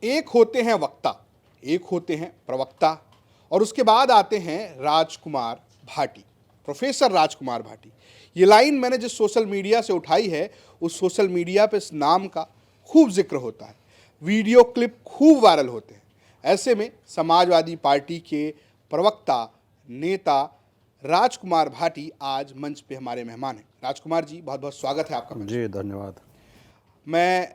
एक होते हैं वक्ता, एक होते हैं प्रवक्ता और उसके बाद आते हैं राजकुमार भाटी, प्रोफेसर राजकुमार भाटी। ये लाइन मैंने जिस सोशल मीडिया से उठाई है उस सोशल मीडिया पे इस नाम का खूब जिक्र होता है, वीडियो क्लिप खूब वायरल होते हैं। ऐसे में समाजवादी पार्टी के प्रवक्ता नेता राजकुमार भाटी आज मंच पे हमारे मेहमान हैं। राजकुमार जी, बहुत बहुत स्वागत है आपका मंच। जी धन्यवाद। मैं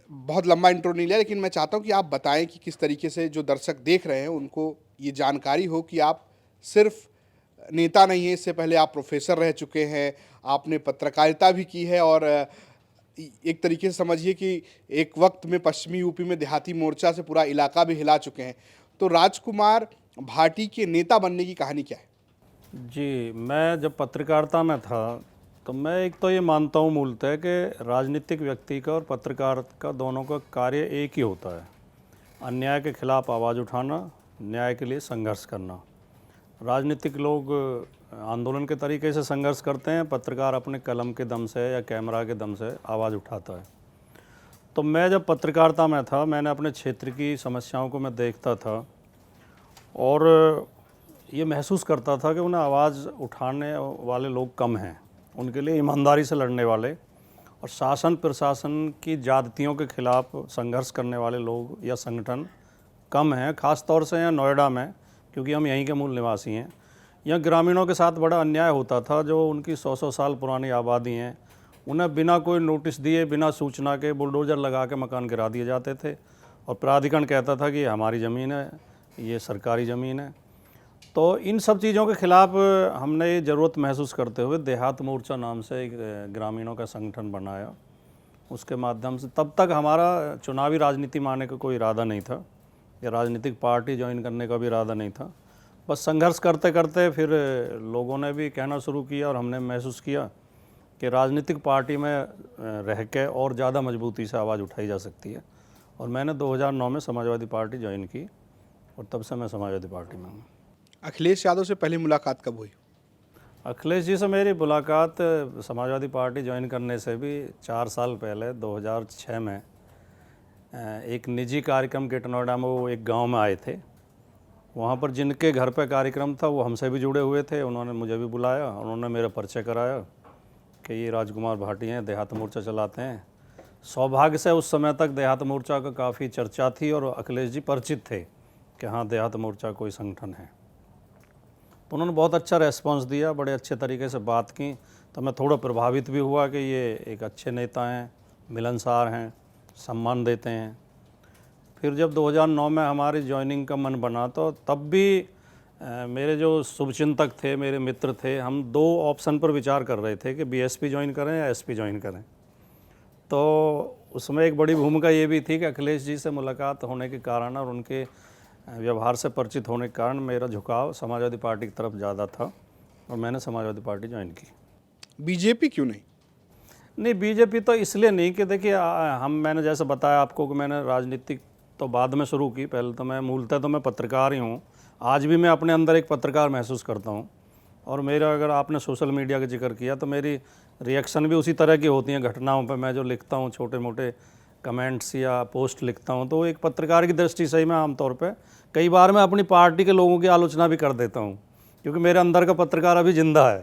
बहुत लंबा इंट्रो नहीं लिया, लेकिन मैं चाहता हूं कि आप बताएं कि किस तरीके से जो दर्शक देख रहे हैं उनको ये जानकारी हो कि आप सिर्फ नेता नहीं हैं, इससे पहले आप प्रोफेसर रह चुके हैं, आपने पत्रकारिता भी की है और एक तरीके से समझिए कि एक वक्त में पश्चिमी यूपी में देहाती मोर्चा से पूरा इलाका भी हिला चुके हैं। तो राजकुमार भाटी के नेता बनने की कहानी क्या है? जी, मैं जब पत्रकारिता में था तो मैं एक तो ये मानता हूँ मूलतः कि राजनीतिक व्यक्ति का और पत्रकार का दोनों का कार्य एक ही होता है, अन्याय के खिलाफ आवाज़ उठाना, न्याय के लिए संघर्ष करना। राजनीतिक लोग आंदोलन के तरीके से संघर्ष करते हैं, पत्रकार अपने कलम के दम से या कैमरा के दम से आवाज़ उठाता है। तो मैं जब पत्रकारिता में था मैंने अपने क्षेत्र की समस्याओं को मैं देखता था और ये महसूस करता था कि उन्हें आवाज़ उठाने वाले लोग कम हैं, उनके लिए ईमानदारी से लड़ने वाले और शासन प्रशासन की ज़्यादतियों के खिलाफ संघर्ष करने वाले लोग या संगठन कम हैं, ख़ास तौर से यहाँ नोएडा में, क्योंकि हम यहीं के मूल निवासी हैं। यहाँ ग्रामीणों के साथ बड़ा अन्याय होता था, जो उनकी 100-100 साल पुरानी आबादी हैं, उन्हें बिना कोई नोटिस दिए, बिना सूचना के बुलडोज़र लगा के मकान गिरा दिए जाते थे और प्राधिकरण कहता था कि ये हमारी ज़मीन है, ये सरकारी ज़मीन है। तो इन सब चीज़ों के खिलाफ हमने ये ज़रूरत महसूस करते हुए देहात मोर्चा नाम से एक ग्रामीणों का संगठन बनाया। उसके माध्यम से तब तक हमारा चुनावी राजनीति में आने का कोई इरादा नहीं था या राजनीतिक पार्टी ज्वाइन करने का भी इरादा नहीं था। बस संघर्ष करते करते फिर लोगों ने भी कहना शुरू किया और हमने महसूस किया कि राजनीतिक पार्टी में रह के और ज़्यादा मजबूती से आवाज़ उठाई जा सकती है। और मैंने 2009 में समाजवादी पार्टी ज्वाइन की और तब से मैं समाजवादी पार्टी में हूँ। अखिलेश यादव से पहली मुलाकात कब हुई? अखिलेश जी से मेरी मुलाकात समाजवादी पार्टी ज्वाइन करने से भी 4 साल पहले 2006 में एक निजी कार्यक्रम के नोएडा में वो एक गांव में आए थे। वहाँ पर जिनके घर पे कार्यक्रम था वो हमसे भी जुड़े हुए थे, उन्होंने मुझे भी बुलाया, उन्होंने मेरा परिचय कराया कि ये राजकुमार भाटी हैं, देहात मोर्चा चलाते हैं। सौभाग्य से उस समय तक देहात मोर्चा का काफ़ी चर्चा थी और अखिलेश जी परिचित थे कि हाँ देहात मोर्चा कोई संगठन है। तो उन्होंने बहुत अच्छा रेस्पॉन्स दिया, बड़े अच्छे तरीके से बात की, तो मैं थोड़ा प्रभावित भी हुआ कि ये एक अच्छे नेता हैं, मिलनसार हैं, सम्मान देते हैं। फिर जब 2009 में हमारी ज्वाइनिंग का मन बना तो तब भी मेरे जो शुभचिंतक थे, मेरे मित्र थे, हम 2 ऑप्शन पर विचार कर रहे थे कि बीएसपी ज्वाइन करें या एसपी ज्वाइन करें। तो उसमें एक बड़ी भूमिका ये भी थी कि अखिलेश जी से मुलाकात होने के कारण और उनके व्यवहार से परिचित होने के कारण मेरा झुकाव समाजवादी पार्टी की तरफ ज़्यादा था और मैंने समाजवादी पार्टी ज्वाइन की। बीजेपी क्यों नहीं? नहीं, बीजेपी तो इसलिए नहीं कि देखिए मैंने जैसे बताया आपको कि मैंने राजनीतिक तो बाद में शुरू की, पहले तो मैं मूलतः तो मैं पत्रकार ही हूँ। आज भी मैं अपने अंदर एक पत्रकार महसूस करता हूँ और मेरा, अगर आपने सोशल मीडिया का जिक्र किया तो मेरी रिएक्शन भी उसी तरह की होती हैं घटनाओं पर। मैं जो लिखता हूँ, छोटे मोटे कमेंट्स या पोस्ट लिखता हूँ, तो एक पत्रकार की दृष्टि से ही मैं आमतौर पर कई बार मैं अपनी पार्टी के लोगों की आलोचना भी कर देता हूँ, क्योंकि मेरे अंदर का पत्रकार अभी जिंदा है।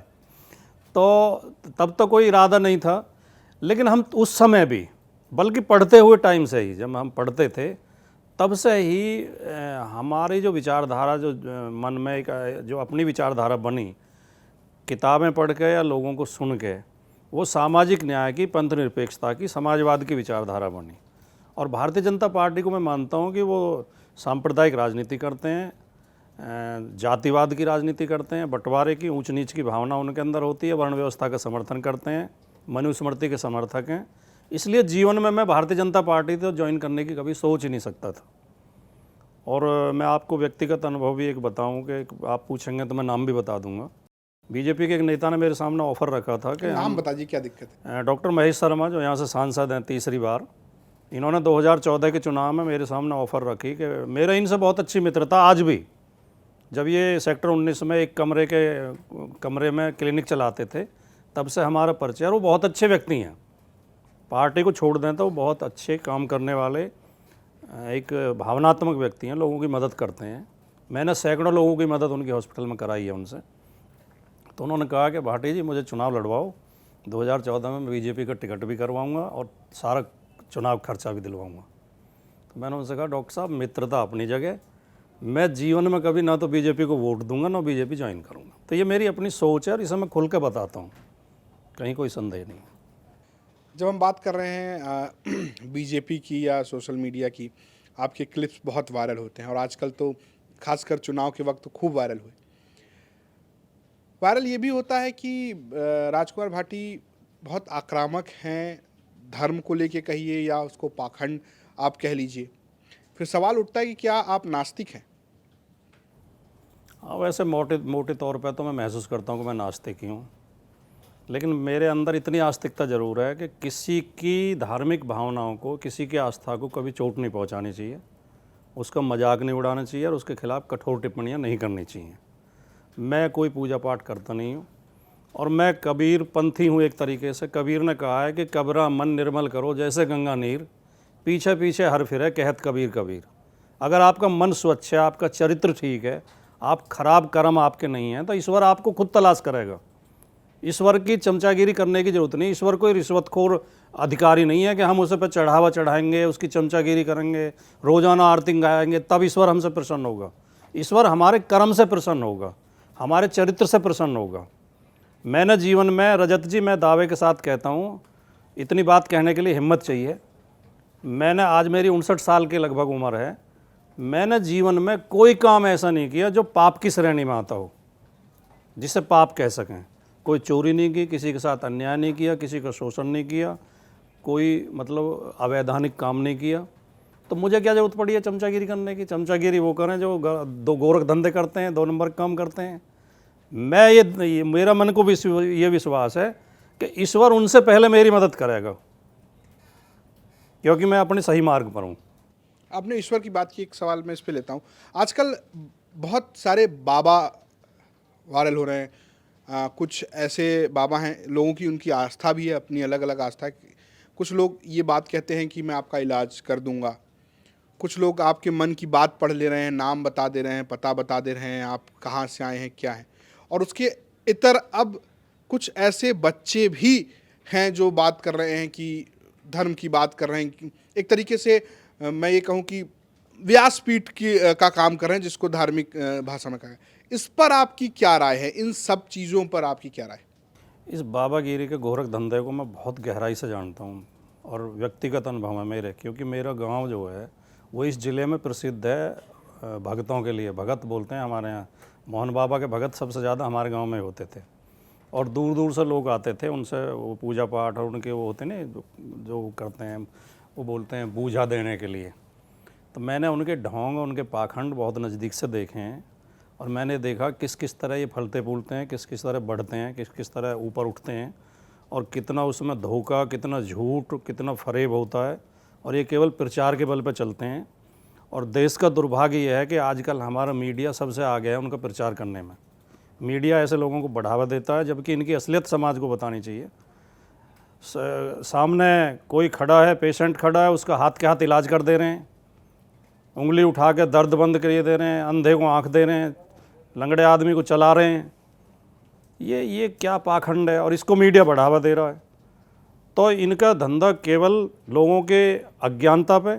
तो तब तो कोई इरादा नहीं था, लेकिन हम उस समय भी, बल्कि पढ़ते हुए टाइम से ही, जब हम पढ़ते थे तब से ही हमारी जो विचारधारा, जो मन में एक जो अपनी विचारधारा बनी किताबें पढ़ के या लोगों को सुन के, वो सामाजिक न्याय की, पंथ निरपेक्षता की, समाजवाद की विचारधारा बनी। और भारतीय जनता पार्टी को मैं मानता हूँ कि वो सांप्रदायिक राजनीति करते हैं, जातिवाद की राजनीति करते हैं, बंटवारे की, ऊंच नीच की भावना उनके अंदर होती है, वर्ण व्यवस्था का समर्थन करते हैं, मनुस्मृति के समर्थक हैं। इसलिए जीवन में मैं भारतीय जनता पार्टी तो ज्वाइन करने की कभी सोच ही नहीं सकता था। और मैं आपको व्यक्तिगत अनुभव भी एक बताऊं कि आप पूछेंगे तो मैं नाम भी बता दूंगा। बीजेपी के एक नेता ने मेरे सामने ऑफ़र रखा था कि नाम बता दीजिए, क्या दिक्कत है? डॉक्टर महेश शर्मा, जो यहाँ से सांसद हैं तीसरी बार, इन्होंने 2014 के चुनाव में मेरे सामने ऑफ़र रखी कि मेरा इनसे बहुत अच्छी मित्रता आज भी, जब ये सेक्टर 19 में एक कमरे में क्लिनिक चलाते थे तब से हमारा परिचय। और वो बहुत अच्छे व्यक्ति हैं, पार्टी को छोड़ दें तो बहुत अच्छे काम करने वाले एक भावनात्मक व्यक्ति हैं, लोगों की मदद करते हैं। मैंने सैकड़ों लोगों की मदद उनके हॉस्पिटल में कराई है उनसे। तो उन्होंने कहा कि भाटी जी मुझे चुनाव लड़वाओ, 2014 में मैं बीजेपी का टिकट भी करवाऊंगा और सारा चुनाव खर्चा भी दिलवाऊंगा। तो मैंने उनसे कहा डॉक्टर साहब मित्रता अपनी जगह, मैं जीवन में कभी ना तो बीजेपी को वोट दूंगा ना बीजेपी ज्वाइन करूंगा। तो ये मेरी अपनी सोच है और इसे मैं खुल के बताता हूँ, कहीं कोई संदेह नहीं है। जब हम बात कर रहे हैं बीजेपी की या सोशल मीडिया की, आपके क्लिप्स बहुत वायरल होते हैं और आजकल तो खासकर चुनाव के वक्त तो खूब वायरल हुए। वायरल ये भी होता है कि राजकुमार भाटी बहुत आक्रामक हैं, धर्म को लेके कहिए या उसको पाखंड आप कह लीजिए। फिर सवाल उठता है कि क्या आप नास्तिक हैं? हाँ, वैसे मोटे मोटे तौर पे तो मैं महसूस करता हूँ कि मैं नास्तिक ही हूँ, लेकिन मेरे अंदर इतनी आस्तिकता ज़रूर है कि किसी की धार्मिक भावनाओं को, किसी की आस्था को कभी चोट नहीं पहुँचानी चाहिए, उसका मजाक नहीं उड़ाना चाहिए और उसके खिलाफ कठोर टिप्पणियाँ नहीं करनी चाहिए। मैं कोई पूजा पाठ करता नहीं हूँ और मैं कबीर पंथी हूँ एक तरीके से। कबीर ने कहा है कि कबरा मन निर्मल करो जैसे गंगा नीर, पीछे पीछे हर फिरे कहत कबीर कबीर। अगर आपका मन स्वच्छ है, आपका चरित्र ठीक है, आप खराब कर्म आपके नहीं हैं, तो ईश्वर आपको खुद तलाश करेगा। ईश्वर की चमचागिरी करने की जरूरत नहीं। ईश्वर कोई रिश्वतखोर अधिकारी नहीं है कि हम उसे पर चढ़ावा चढ़ाएंगे, उसकी चमचागिरी करेंगे, रोजाना आरती गाएंगे तब ईश्वर हमसे प्रसन्न होगा। ईश्वर हमारे कर्म से प्रसन्न होगा, हमारे चरित्र से प्रसन्न होगा। मैंने जीवन में, रजत जी मैं दावे के साथ कहता हूँ, इतनी बात कहने के लिए हिम्मत चाहिए। मैंने, आज मेरी 59 साल की लगभग उम्र है, मैंने जीवन में कोई काम ऐसा नहीं किया जो पाप की श्रेणी में आता हो, जिसे पाप कह सकें। कोई चोरी नहीं की, किसी के साथ अन्याय नहीं किया, किसी का शोषण नहीं किया, कोई मतलब अवैधानिक काम नहीं किया। तो मुझे क्या जरूरत पड़ी है चमचागिरी करने की? चमचागिरी वो करें जो दो गोरख धंधे करते हैं, 2 नंबर काम करते हैं। मैं ये मेरा मन को भी ये विश्वास है कि ईश्वर उनसे पहले मेरी मदद करेगा, क्योंकि मैं अपने सही मार्ग पर हूँ। आपने ईश्वर की बात की, एक सवाल मैं इस पे लेता हूँ। आजकल बहुत सारे बाबा वायरल हो रहे हैं। कुछ ऐसे बाबा हैं, लोगों की उनकी आस्था भी है, अपनी अलग अलग आस्था है। कुछ लोग ये बात कहते हैं कि मैं आपका इलाज कर दूंगा। कुछ लोग आपके मन की बात पढ़ ले रहे हैं, नाम बता दे रहे हैं, पता बता दे रहे हैं, आप कहाँ से आए हैं, क्या है। और उसके इतर अब कुछ ऐसे बच्चे भी हैं जो बात कर रहे हैं कि धर्म की बात कर रहे हैं कि एक तरीके से मैं ये कहूँ कि व्यासपीठ की का काम कर रहे हैं, जिसको धार्मिक भाषा में कहा है। इस पर आपकी क्या राय है? इन सब चीज़ों पर आपकी क्या राय है? इस बाबागिरी के गोरख धंधे को मैं बहुत गहराई से जानता हूँ और व्यक्तिगत अनुभव है मेरे, क्योंकि मेरा गांव जो है वो इस ज़िले में प्रसिद्ध है भगतों के लिए। भगत बोलते हैं हमारे यहाँ, मोहन बाबा के भगत सबसे ज़्यादा हमारे गांव में होते थे और दूर दूर से लोग आते थे, उनसे वो पूजा पाठ और उनके वो होते हैं ना जो करते हैं, वो बोलते हैं पूजा देने के लिए। तो मैंने उनके ढोंग, उनके पाखंड बहुत नज़दीक से देखे हैं और मैंने देखा किस किस तरह ये फलते फूलते हैं, किस किस तरह बढ़ते हैं, किस किस तरह ऊपर उठते हैं और कितना उसमें धोखा, कितना झूठ, कितना फरेब होता है और ये केवल प्रचार के बल पर चलते हैं। और देश का दुर्भाग्य यह है कि आजकल हमारा मीडिया सबसे आगे है उनका प्रचार करने में। मीडिया ऐसे लोगों को बढ़ावा देता है, जबकि इनकी असलियत समाज को बतानी चाहिए। सामने कोई खड़ा है, पेशेंट खड़ा है, उसका हाथ के हाथ इलाज कर दे रहे हैं, उंगली उठा के दर्द बंद करिए दे रहे हैं, अंधे को आँख दे रहे हैं, लंगड़े आदमी को चला रहे हैं। ये क्या पाखंड है और इसको मीडिया बढ़ावा दे रहा है। तो इनका धंधा केवल लोगों के अज्ञानता पे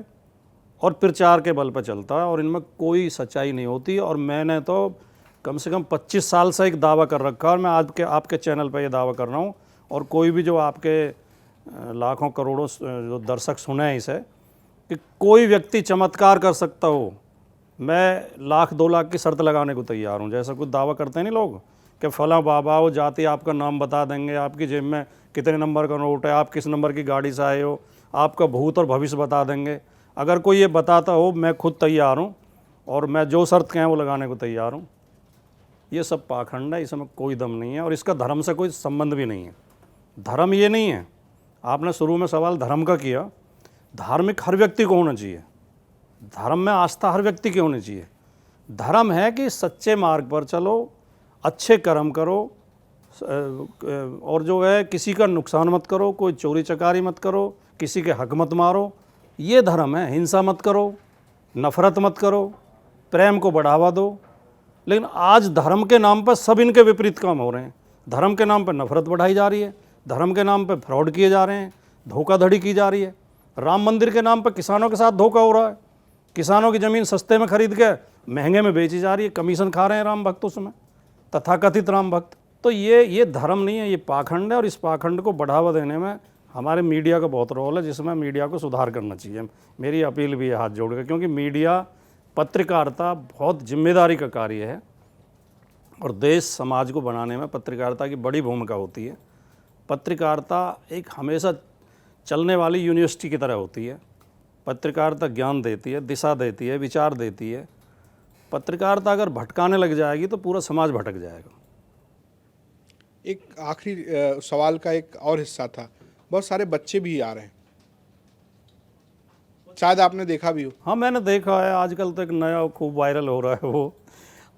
और प्रचार के बल पर चलता है और इनमें कोई सच्चाई नहीं होती। और मैंने तो कम से कम 25 साल से एक दावा कर रखा है और मैं आज आपके चैनल पर ये दावा कर रहा हूँ और कोई भी जो आपके लाखों करोड़ों जो दर्शक सुने हैं इसे, कि कोई व्यक्ति चमत्कार कर सकता हो, मैं 1,00,000 2 लाख की शर्त लगाने को तैयार हूँ। जैसा कुछ दावा करते हैं नहीं लोग कि फला बाबा वो जाति आपका नाम बता देंगे, आपकी जेब में कितने नंबर का नोट है, आप किस नंबर की गाड़ी से आए हो, आपका भूत और भविष्य बता देंगे। अगर कोई ये बताता हो, मैं खुद तैयार हूँ और मैं जो शर्त कहें वो लगाने को तैयार हूँ। ये सब पाखंड है, इसमें कोई दम नहीं है और इसका धर्म से कोई संबंध भी नहीं है। धर्म ये नहीं है, आपने शुरू में सवाल धर्म का किया, धार्मिक हर व्यक्ति को होना चाहिए, धर्म में आस्था हर व्यक्ति की होनी चाहिए। धर्म है कि सच्चे मार्ग पर चलो, अच्छे कर्म करो और जो है किसी का नुकसान मत करो, कोई चोरी चकारी मत करो, किसी के हक मत मारो, ये धर्म है। हिंसा मत करो, नफरत मत करो, प्रेम को बढ़ावा दो। लेकिन आज धर्म के नाम पर सब इनके विपरीत काम हो रहे हैं। धर्म के नाम पर नफरत बढ़ाई जा रही है, धर्म के नाम पर फ्रॉड किए जा रहे हैं, धोखाधड़ी की जा रही है। राम मंदिर के नाम पर किसानों के साथ धोखा हो रहा है। किसानों की ज़मीन सस्ते में खरीद के महंगे में बेची जा रही है, कमीशन खा रहे हैं राम भक्त उसमें, तथाकथित राम भक्त। तो ये धर्म नहीं है, ये पाखंड है। और इस पाखंड को बढ़ावा देने में हमारे मीडिया का बहुत रोल है, जिसमें मीडिया को सुधार करना चाहिए। मेरी अपील भी है हाथ जोड़ कर, क्योंकि मीडिया, पत्रकारिता बहुत जिम्मेदारी का कार्य है और देश समाज को बनाने में पत्रकारिता की बड़ी भूमिका होती है। पत्रकारिता एक हमेशा चलने वाली यूनिवर्सिटी की तरह होती है। पत्रकारिता ज्ञान देती है, दिशा देती है, विचार देती है। पत्रकारिता अगर भटकाने लग जाएगी तो पूरा समाज भटक जाएगा। एक आखिरी सवाल का एक और हिस्सा था, बहुत सारे बच्चे भी आ रहे हैं, शायद आपने देखा भी हो। हाँ, मैंने देखा है। आजकल तो एक नया खूब वायरल हो रहा है वो।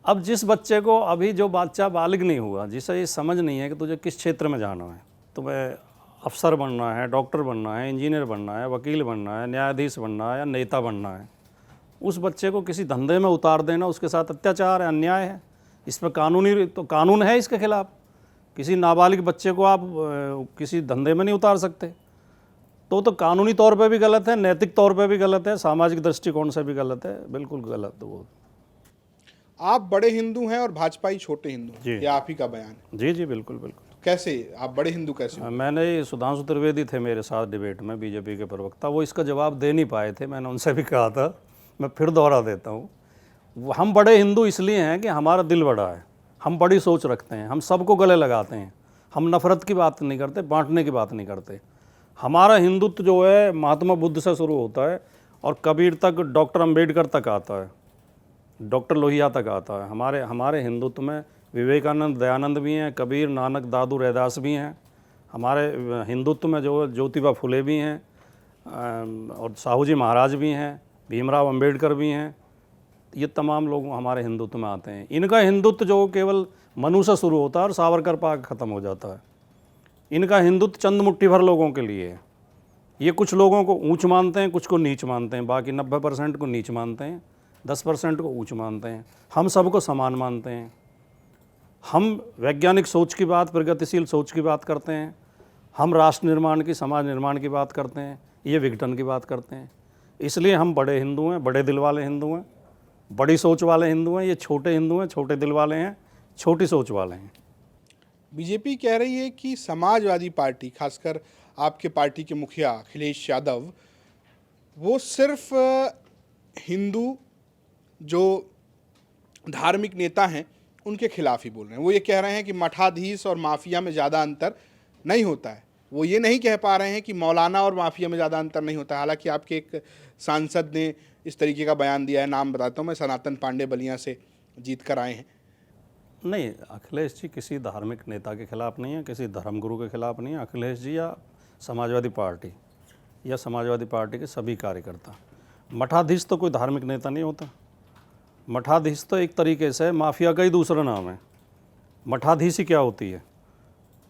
अब जिस बच्चे को, अभी जो बच्चा बालिग नहीं हुआ, जिसे ये समझ नहीं है कि तुझे किस क्षेत्र में जाना है, तुम्हें अफसर बनना है, डॉक्टर बनना है, इंजीनियर बनना है, वकील बनना है, न्यायाधीश बनना है या नेता बनना है, उस बच्चे को किसी धंधे में उतार देना उसके साथ अत्याचार है, अन्याय है। इस पर कानून है इसके खिलाफ। किसी नाबालिग बच्चे को आप किसी धंधे में नहीं उतार सकते। तो कानूनी तौर पे भी गलत है, नैतिक तौर पे भी गलत है, सामाजिक दृष्टिकोण से भी गलत है, बिल्कुल गलत। वो आप बड़े हिंदू हैं और भाजपाई छोटे हिंदू हैं, जी। ये आप ही का बयान है। जी जी, बिल्कुल बिल्कुल। कैसे आप बड़े हिंदू कैसे हो? मैंने, सुधांशु त्रिवेदी थे मेरे साथ डिबेट में, बीजेपी के प्रवक्ता, वो इसका जवाब दे नहीं पाए थे। मैंने उनसे भी कहा था, मैं फिर दोहरा देता हूँ। हम बड़े हिंदू इसलिए हैं कि हमारा दिल बड़ा है, हम बड़ी सोच रखते हैं, हम सबको गले लगाते हैं, हम नफ़रत की बात नहीं करते, बांटने की बात नहीं करते। हमारा हिंदुत्व जो है महात्मा बुद्ध से शुरू होता है और कबीर तक, डॉक्टर अंबेडकर तक आता है, डॉक्टर लोहिया तक आता है। हमारे हिंदुत्व में विवेकानंद, दयानंद भी हैं, कबीर, नानक, दादू, रैदास भी हैं। हमारे हिंदुत्व में जो ज्योतिबा फुले भी हैं और साहू जी महाराज भी हैं, भीमराव अंबेडकर भी हैं। ये तमाम लोग हमारे हिंदुत्व में आते हैं। इनका हिंदुत्व जो केवल मनु से शुरू होता है और सावरकर पाक ख़त्म हो जाता है। इनका हिंदुत्व चंद मुट्ठी भर लोगों के लिए है। ये कुछ लोगों को ऊंच मानते हैं, कुछ को नीच मानते हैं, बाकी 90% को नीच मानते हैं, 10% को ऊंच मानते हैं। हम सबको समान मानते हैं। हम वैज्ञानिक सोच की बात, प्रगतिशील सोच की बात करते हैं। हम राष्ट्र निर्माण की, समाज निर्माण की बात करते हैं, ये विघटन की बात करते हैं। इसलिए हम बड़े हिंदू हैं, बड़े दिल वाले हिंदू हैं, बड़ी सोच वाले हिंदू हैं। ये छोटे हिंदू हैं, छोटे दिल वाले हैं, छोटी सोच वाले हैं। बीजेपी कह रही है कि समाजवादी पार्टी, खासकर आपके पार्टी के मुखिया अखिलेश यादव, वो सिर्फ हिंदू जो धार्मिक नेता हैं उनके खिलाफ ही बोल रहे हैं। वो ये कह रहे हैं कि मठाधीश और माफिया में ज़्यादा अंतर नहीं होता है। वो ये नहीं कह पा रहे हैं कि मौलाना और माफिया में ज़्यादा अंतर नहीं होता है। हालांकि आपके एक सांसद ने इस तरीके का बयान दिया है, नाम बताता हूँ मैं, सनातन पांडे बलिया से जीत कर आए हैं। नहीं, अखिलेश जी किसी धार्मिक नेता के खिलाफ नहीं है, किसी धर्मगुरु के खिलाफ नहीं है। अखिलेश जी या समाजवादी पार्टी या समाजवादी पार्टी के सभी कार्यकर्ता। मठाधीश तो कोई धार्मिक नेता नहीं होता। मठाधीश तो एक तरीके से माफिया का ही दूसरा नाम है। मठाधीशी क्या होती है?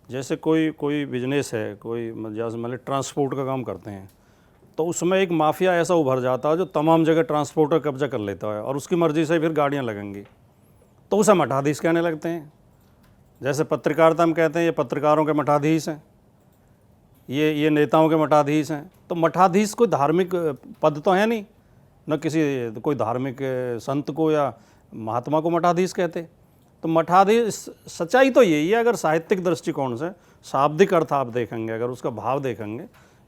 जैसे कोई बिजनेस है, कोई जैसे मान लीजिए ट्रांसपोर्ट का काम करते हैं, तो उसमें एक माफिया ऐसा उभर जाता है जो तमाम जगह ट्रांसपोर्ट का कब्जा कर लेता है और उसकी मर्ज़ी से फिर गाड़ियाँ लगेंगी, तो उसे मठाधीश कहने लगते हैं। जैसे पत्रकारिता हम कहते हैं ये पत्रकारों के मठाधीश हैं, ये नेताओं के मठाधीश हैं। तो मठाधीश कोई धार्मिक पद तो है नहीं, न किसी कोई धार्मिक संत को या महात्मा को मठाधीश कहते। तो मठाधीश, सच्चाई तो यही है। अगर साहित्यिक दृष्टिकोण से शाब्दिक अर्थ आप देखेंगे, अगर उसका भाव देखेंगे,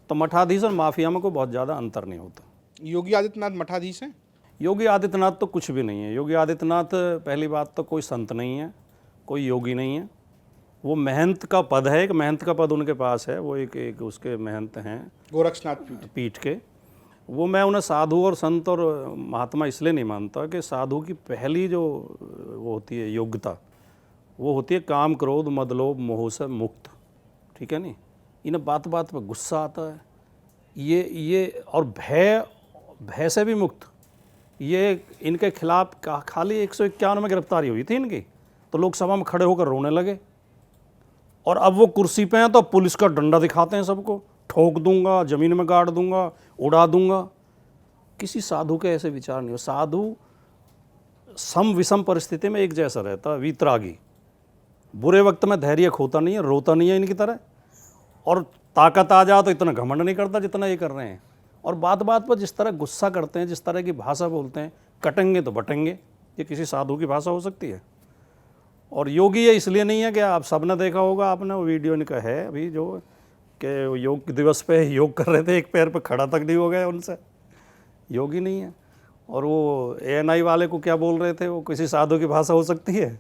तो मठाधीश और माफिया में कोई बहुत ज़्यादा अंतर नहीं होता। योगी आदित्यनाथ मठाधीश हैं? योगी आदित्यनाथ तो कुछ भी नहीं है। योगी आदित्यनाथ पहली बात तो कोई संत नहीं है, कोई योगी नहीं है। वो महंत का पद है, एक महंत का पद उनके पास है। वो एक उसके महंत हैं गोरक्षनाथ पीठ के। वो, मैं उन्हें साधु और संत और महात्मा इसलिए नहीं मानता कि साधु की पहली जो वो होती है योग्यता, वो होती है काम, क्रोध, मद, लोभ, मोह से मुक्त। ठीक है नहीं? इन्हें बात बात पर गुस्सा आता है, ये और भय से भी मुक्त। ये इनके खिलाफ खाली 151 में गिरफ्तारी हुई थी इनकी, तो लोकसभा में खड़े होकर रोने लगे। और अब वो कुर्सी पे हैं तो पुलिस का डंडा दिखाते हैं सबको, ठोक दूंगा, ज़मीन में गाड़ दूंगा, उड़ा दूंगा। किसी साधु के ऐसे विचार नहीं हो। साधु सम विषम परिस्थिति में एक जैसा रहता, वीतरागी, बुरे वक्त में धैर्य खोता नहीं है, रोता नहीं है इनकी तरह, और ताकत आ जाए तो इतना घमंड नहीं करता जितना ये कर रहे हैं। और बात बात पर जिस तरह गुस्सा करते हैं, जिस तरह की भाषा बोलते हैं, कटेंगे तो बटेंगे, ये किसी साधु की भाषा हो सकती है? और योगी ये इसलिए नहीं है कि आप सबने देखा होगा, आपने वो वीडियो इनका है अभी जो कि योग दिवस पे योग कर रहे थे, एक पैर पे खड़ा तक नहीं हो गया उनसे, योगी नहीं है। और वो ANI वाले को क्या बोल रहे थे, वो किसी साधु की भाषा हो सकती है?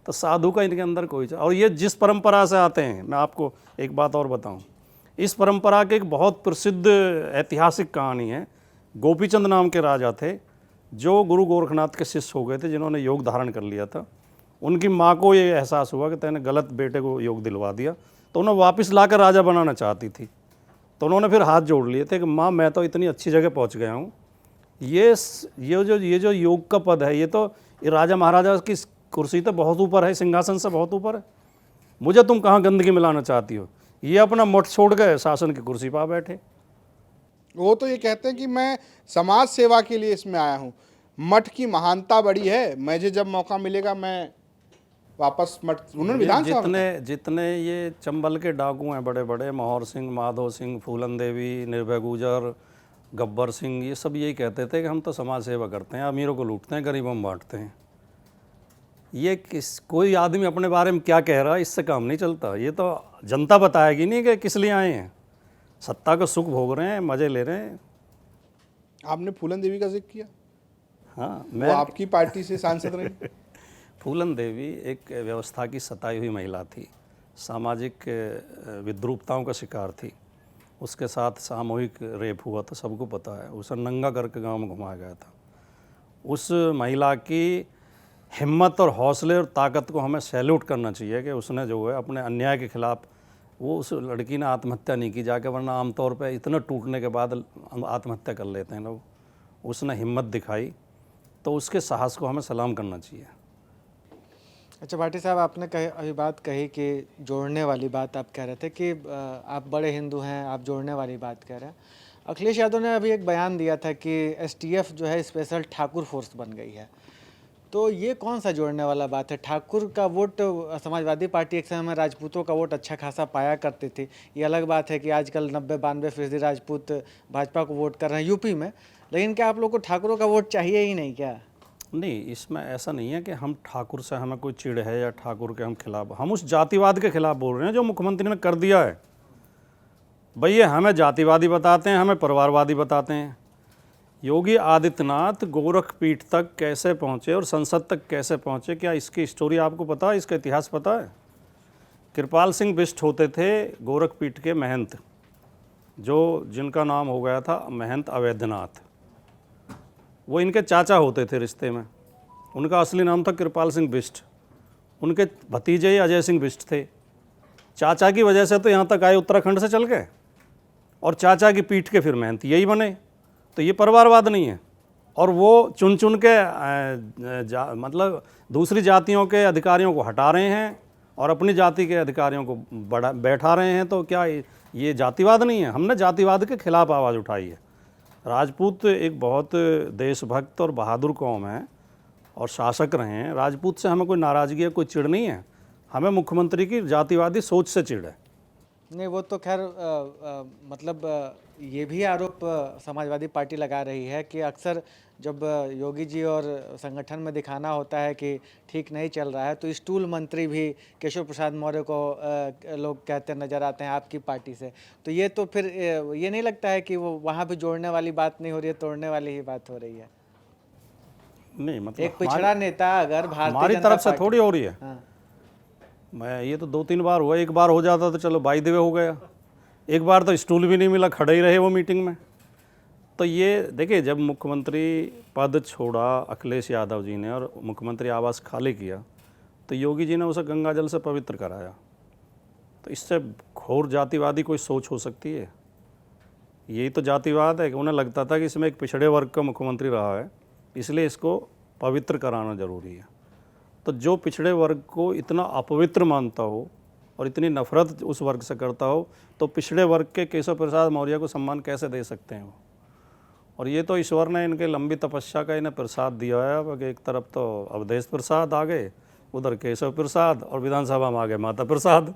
तो साधु का इनके अंदर कोई, और ये जिस परंपरा से आते हैं, मैं आपको एक बात और बताऊं, इस परंपरा की एक बहुत प्रसिद्ध ऐतिहासिक कहानी है। गोपीचंद नाम के राजा थे जो गुरु गोरखनाथ के शिष्य हो गए थे, जिन्होंने योग धारण कर लिया था। उनकी माँ को ये एहसास हुआ कि तैने गलत बेटे को योग दिलवा दिया, तो उन्हें वापस लाकर राजा बनाना चाहती थी। तो उन्होंने फिर हाथ जोड़ लिए थे कि माँ, मैं तो इतनी अच्छी जगह पहुँच गया हूँ, ये जो योग का पद है, ये राजा महाराजा की कुर्सी तो बहुत ऊपर है, सिंहासन से बहुत ऊपर है, मुझे तुम कहाँ गंदगी मिलाना चाहती हो? ये अपना मठ छोड़ गए, शासन की कुर्सी पर बैठे। वो तो ये कहते हैं कि मैं समाज सेवा के लिए इसमें आया हूँ, मठ की महानता बड़ी है, मुझे जब मौका मिलेगा मैं वापस मठ। उन्होंने विधानसभा जितने ये चंबल के डाकू हैं बड़े बड़े, मोहर सिंह, माधो सिंह, फूलन देवी, निर्भय गुजर, गब्बर सिंह, ये सब यही कहते थे कि हम तो समाज सेवा करते हैं, अमीरों को लूटते हैं, गरीबों में बांटते हैं। ये कोई आदमी अपने बारे में क्या कह रहा है, इससे काम नहीं चलता। ये तो जनता बताएगी नहीं कि किस लिए आए हैं, सत्ता का सुख भोग रहे हैं, मजे ले रहे हैं। आपने फूलन देवी का जिक्र किया, हाँ, वो आपकी पार्टी से सांसद रही। फूलन देवी एक व्यवस्था की सताई हुई महिला थी, सामाजिक विद्रूपताओं का शिकार थी, उसके साथ सामूहिक रेप हुआ था, सबको पता है, उसे नंगा करके गांव में घुमाया गया था। उस महिला की हिम्मत और हौसले और ताकत को हमें सैल्यूट करना चाहिए कि उसने जो है अपने अन्याय के खिलाफ, वो उस लड़की ने आत्महत्या नहीं की जाके, वरना आमतौर पे इतना टूटने के बाद आत्महत्या कर लेते हैं लोग। उसने हिम्मत दिखाई, तो उसके साहस को हमें सलाम करना चाहिए। अच्छा भाटी साहब, आपने अभी बात कही कि जोड़ने वाली बात आप कह रहे थे कि आप बड़े हिंदू हैं, आप जोड़ने वाली बात कह रहे हैं। अखिलेश यादव ने अभी एक बयान दिया था कि STF जो है स्पेशल ठाकुर फोर्स बन गई है, तो ये कौन सा जोड़ने वाला बात है? ठाकुर का वोट, समाजवादी पार्टी एक समय में राजपूतों का वोट अच्छा खासा पाया करती थी, ये अलग बात है कि आजकल 90-92% राजपूत भाजपा को वोट कर रहे हैं यूपी में, लेकिन क्या आप लोग को ठाकुरों का वोट चाहिए ही नहीं क्या? नहीं, इसमें ऐसा नहीं है कि हम ठाकुर से हमें कोई चिढ़ है या ठाकुर के हम खिलाफ, हम उस जातिवाद के खिलाफ बोल रहे हैं जो मुख्यमंत्री ने कर दिया है। भैया हमें जातिवादी बताते हैं, हमें परिवारवादी बताते हैं। योगी आदित्यनाथ गोरखपीठ तक कैसे पहुँचे और संसद तक कैसे पहुँचे, क्या इसकी स्टोरी आपको पता है, इसका इतिहास पता है? कृपाल सिंह बिष्ट होते थे गोरखपीठ के महंत, जो जिनका नाम हो गया था महंत अवैधनाथ। वो इनके चाचा होते थे रिश्ते में, उनका असली नाम था कृपाल सिंह बिष्ट। उनके भतीजे ही अजय सिंह बिष्ट थे। चाचा की वजह से तो यहाँ तक आए, उत्तराखंड से चल गए, और चाचा की पीठ के फिर महंत यही बने। तो ये परिवारवाद नहीं है। और वो चुन चुन के मतलब दूसरी जातियों के अधिकारियों को हटा रहे हैं और अपनी जाति के अधिकारियों को बैठा रहे हैं, तो क्या ये जातिवाद नहीं है? हमने जातिवाद के खिलाफ आवाज़ उठाई है। राजपूत एक बहुत देशभक्त और बहादुर कौम है और शासक रहे हैं। राजपूत से हमें कोई नाराज़गी है, कोई चिढ़ नहीं है, हमें मुख्यमंत्री की जातिवादी सोच से चिढ़ है। नहीं, वो तो खैर मतलब ये भी आरोप समाजवादी पार्टी लगा रही है कि अक्सर जब योगी जी और संगठन में दिखाना होता है कि ठीक नहीं चल रहा है, तो स्टूल मंत्री भी केशव प्रसाद मौर्य को लोग कहते नजर आते हैं आपकी पार्टी से। तो ये तो फिर ये नहीं लगता है कि वो वहाँ भी जोड़ने वाली बात नहीं हो रही है, तोड़ने वाली ही बात हो रही है? नहीं, मतलब एक पिछड़ा नेता अगर हमारी तरफ से थोड़ी हो रही है। हाँ। मैं ये तो 2-3 बार हुआ, एक बार हो जाता तो चलो बाई देवे हो गया, एक बार तो स्टूल भी नहीं मिला, खड़े ही रहे वो मीटिंग में। तो ये देखिए, जब मुख्यमंत्री पद छोड़ा अखिलेश यादव जी ने और मुख्यमंत्री आवास खाली किया, तो योगी जी ने उसे गंगा जल से पवित्र कराया। तो इससे घोर जातिवादी कोई सोच हो सकती है? यही तो जातिवाद है कि उन्हें लगता था कि इसमें एक पिछड़े वर्ग का मुख्यमंत्री रहा है, इसलिए इसको पवित्र कराना जरूरी है। तो जो पिछड़े वर्ग को इतना अपवित्र मानता हो, और इतनी नफरत उस वर्ग से करता हो, तो पिछड़े वर्ग के केशव प्रसाद मौर्य को सम्मान कैसे दे सकते हैं वो। और ये तो ईश्वर ने इनके लंबी तपस्या का इन्हें प्रसाद दिया है। अब एक तरफ तो अवधेश प्रसाद आ गए, उधर केशव प्रसाद, और विधानसभा में आ गए माता प्रसाद।